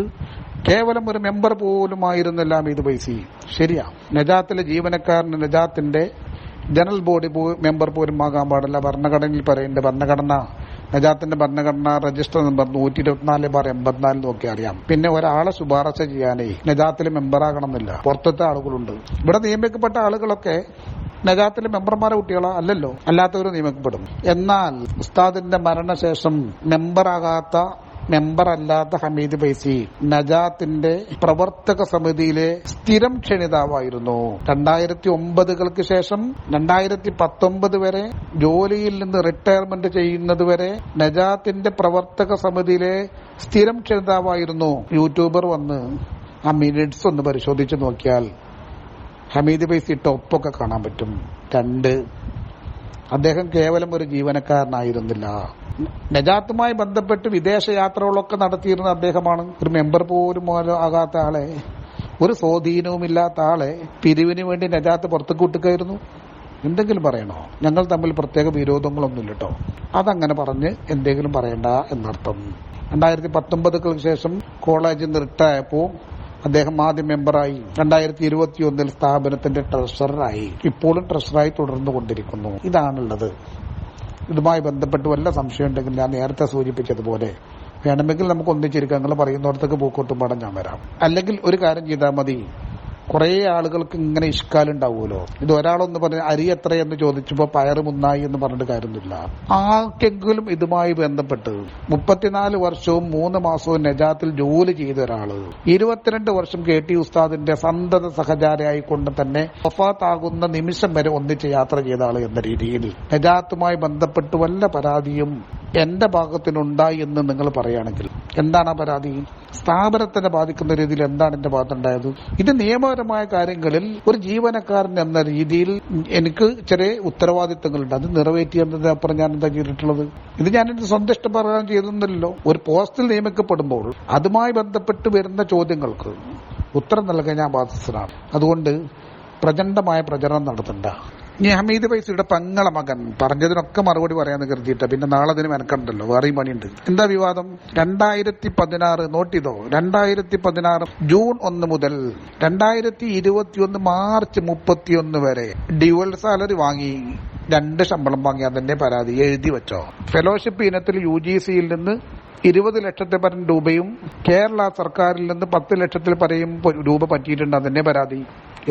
കേവലം ഒരു മെമ്പർ പോലും ആയിരുന്നില്ല ഹമീദ് പൈസി. ശരിയാ, നജാത്തിലെ ജീവനക്കാരന് നജാത്തിന്റെ ജനറൽ ബോഡി മെമ്പർ പോലും ആകാൻ പാടില്ല. ഭരണഘടനയിൽ പറയുന്നുണ്ട്. ഭരണഘടന, നജാത്തിന്റെ ഭരണഘടന രജിസ്റ്റർ നമ്പർ 124/84 നോക്കി അറിയാം. പിന്നെ ഒരാളെ ശുപാർശ ചെയ്യാനേ നജാത്തിലെ മെമ്പറാകണം എന്നില്ല. പുറത്തത്തെ ആളുകളുണ്ട്. ഇവിടെ നിയമിക്കപ്പെട്ട ആളുകളൊക്കെ നജാത്തിലെ മെമ്പർമാരെ കുട്ടികളോ അല്ലല്ലോ, അല്ലാത്തവർ നിയമിക്കപ്പെടും. എന്നാൽ ഉസ്താദിന്റെ മരണശേഷം മെമ്പറല്ലാത്ത ഹമീദ് പൈസി നജാത്തിന്റെ പ്രവർത്തക സമിതിയിലെ സ്ഥിരം ക്ഷണിതാവായിരുന്നു. 2009 ശേഷം 2019 വരെ ജോലിയിൽ നിന്ന് റിട്ടയർമെന്റ് ചെയ്യുന്നതുവരെ നജാത്തിന്റെ പ്രവർത്തക സമിതിയിലെ സ്ഥിരം ക്ഷണിതാവായിരുന്നു. യൂട്യൂബർ വന്ന് ആ മിനിറ്റ്സ് ഒന്ന് പരിശോധിച്ച് നോക്കിയാൽ ഹമീദ് പൈസി ഇട്ട ഒപ്പൊക്കെ കാണാൻ പറ്റും. 2 അദ്ദേഹം കേവലം ഒരു ജീവനക്കാരനായിരുന്നില്ല. നജാത്തുമായി ബന്ധപ്പെട്ട് വിദേശ യാത്രകളൊക്കെ നടത്തിയിരുന്ന അദ്ദേഹമാണ്. ഒരു മെമ്പർ പോലും ആകാത്ത ആളെ, ഒരു സ്വാധീനവുമില്ലാത്ത ആളെ പിരിവിന് വേണ്ടി നജാത്ത് പുറത്തേക്ക് വിട്ടുകയായിരുന്നു. എന്തെങ്കിലും പറയണോ? ഞങ്ങൾ തമ്മിൽ പ്രത്യേക വിരോധങ്ങളൊന്നുമില്ല കേട്ടോ. അതങ്ങനെ പറഞ്ഞ് എന്തെങ്കിലും പറയണ്ട എന്നർത്ഥം. 2019 ശേഷം കോളേജിൽ നിന്ന് റിട്ടയർഡായപ്പോൾ അദ്ദേഹം ആദ്യം മെമ്പറായി. 2021 സ്ഥാപനത്തിന്റെ ട്രഷററായി. ഇപ്പോഴും ട്രഷറായി തുടർന്നു കൊണ്ടിരിക്കുന്നു. ഇതാണുള്ളത്. ഇതുമായി ബന്ധപ്പെട്ട് വല്ല സംശയം ഉണ്ടെങ്കിൽ ഞാൻ നേരത്തെ സൂചിപ്പിച്ചതുപോലെ വേണമെങ്കിൽ നമുക്ക് ഒന്നിച്ചിരിക്കാം. നിങ്ങൾ പറയുന്നിടത്തേക്ക് പൂക്കോട്ടും പാടം ഞാൻ വരാം. അല്ലെങ്കിൽ ഒരു കാര്യം ചെയ്താൽ മതി. കുറെ ആളുകൾക്ക് ഇങ്ങനെ ഇഷ്കാലുണ്ടാവുമല്ലോ. ഇത് ഒരാളൊന്ന് പറഞ്ഞ അരി എത്രയെന്ന് ചോദിച്ചപ്പോ പയറ് മുന്നായി എന്ന് പറഞ്ഞിട്ട് കാര്യമൊന്നുമില്ല. ആർക്കെങ്കിലും ഇതുമായി ബന്ധപ്പെട്ട് 34 വർഷവും 3 മാസവും നജാത്തിൽ ജോലി ചെയ്ത ഒരാള് 22 വർഷം KT ഉസ്താദിന്റെ സന്തത സഹചാരിയായിക്കൊണ്ട് തന്നെ വഫാത്താകുന്ന നിമിഷം വരെ ഒന്നിച്ച് യാത്ര ചെയ്ത ആള് എന്ന രീതിയിൽ നജാത്തുമായി ബന്ധപ്പെട്ട് വല്ല പരാതിയും എന്റെ ഭാഗത്തിനുണ്ടായി എന്ന് നിങ്ങൾ പറയുകയാണെങ്കിൽ എന്താണ് ആ പരാതി? സ്ഥാപനത്തിനെ ബാധിക്കുന്ന രീതിയിൽ എന്താണ് എന്റെ ഭാഗത്തുണ്ടായത്? ഇത് നിയമപരമായ കാര്യങ്ങളിൽ ഒരു ജീവനക്കാരൻ എന്ന രീതിയിൽ എനിക്ക് ചെറിയ ഉത്തരവാദിത്തങ്ങളുണ്ട്. അത് നിറവേറ്റിയതിനപ്പുറം ഞാൻ എന്താ ചെയ്തിട്ടുള്ളത്? ഇത് ഞാൻ എന്റെ സ്വന്തം ഇഷ്ടപ്രകാരം ചെയ്തൊന്നുമില്ലല്ലോ. ഒരു പോസ്റ്റിൽ നിയമിക്കപ്പെടുമ്പോൾ അതുമായി ബന്ധപ്പെട്ട് വരുന്ന ചോദ്യങ്ങൾക്ക് ഉത്തരം നൽകാൻ ഞാൻ ബാധ്യസ്ഥനാണ്. അതുകൊണ്ട് പ്രചണ്ഡമായ പ്രചരണം നടത്തണ്ട. ഇനി ഹമീദ് ഫൈസിയുടെ പെങ്ങളെ മകൻ പറഞ്ഞതിനൊക്കെ മറുപടി പറയാന്ന് കരുതിയിട്ട പിന്നെ നാളെ അതിന് മെനക്കണ്ടല്ലോ, വേറെയും പണിയുണ്ട്. എന്താ വിവാദം? 2016 നോട്ട് ചെയ്തോ, 2016 ജൂൺ 1 മുതൽ 2021 മാർച്ച് 31 വരെ ഡ്യുവൽ സാലറി വാങ്ങി, 2 ശമ്പളം വാങ്ങി. അതിന്റെ പരാതി എഴുതി വെച്ചോ. ഫെലോഷിപ്പ് ഇനത്തിൽ UGCയിൽ നിന്ന് 20 ലക്ഷത്തിൽ പരം രൂപയും കേരള സർക്കാരിൽ നിന്ന് 10 ലക്ഷത്തിൽ പരം രൂപ പറ്റിയിട്ടുണ്ട്. അതിന്റെ പരാതി.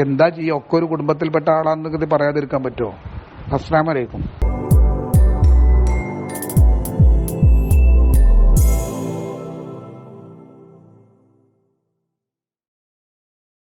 എന്താ ചെയ്യുക? ഒക്കെ ഒരു കുടുംബത്തിൽപ്പെട്ട ആളാണെന്ന് പറയാതിരിക്കാൻ പറ്റുമോ? അസ്സലാമു അലൈക്കും.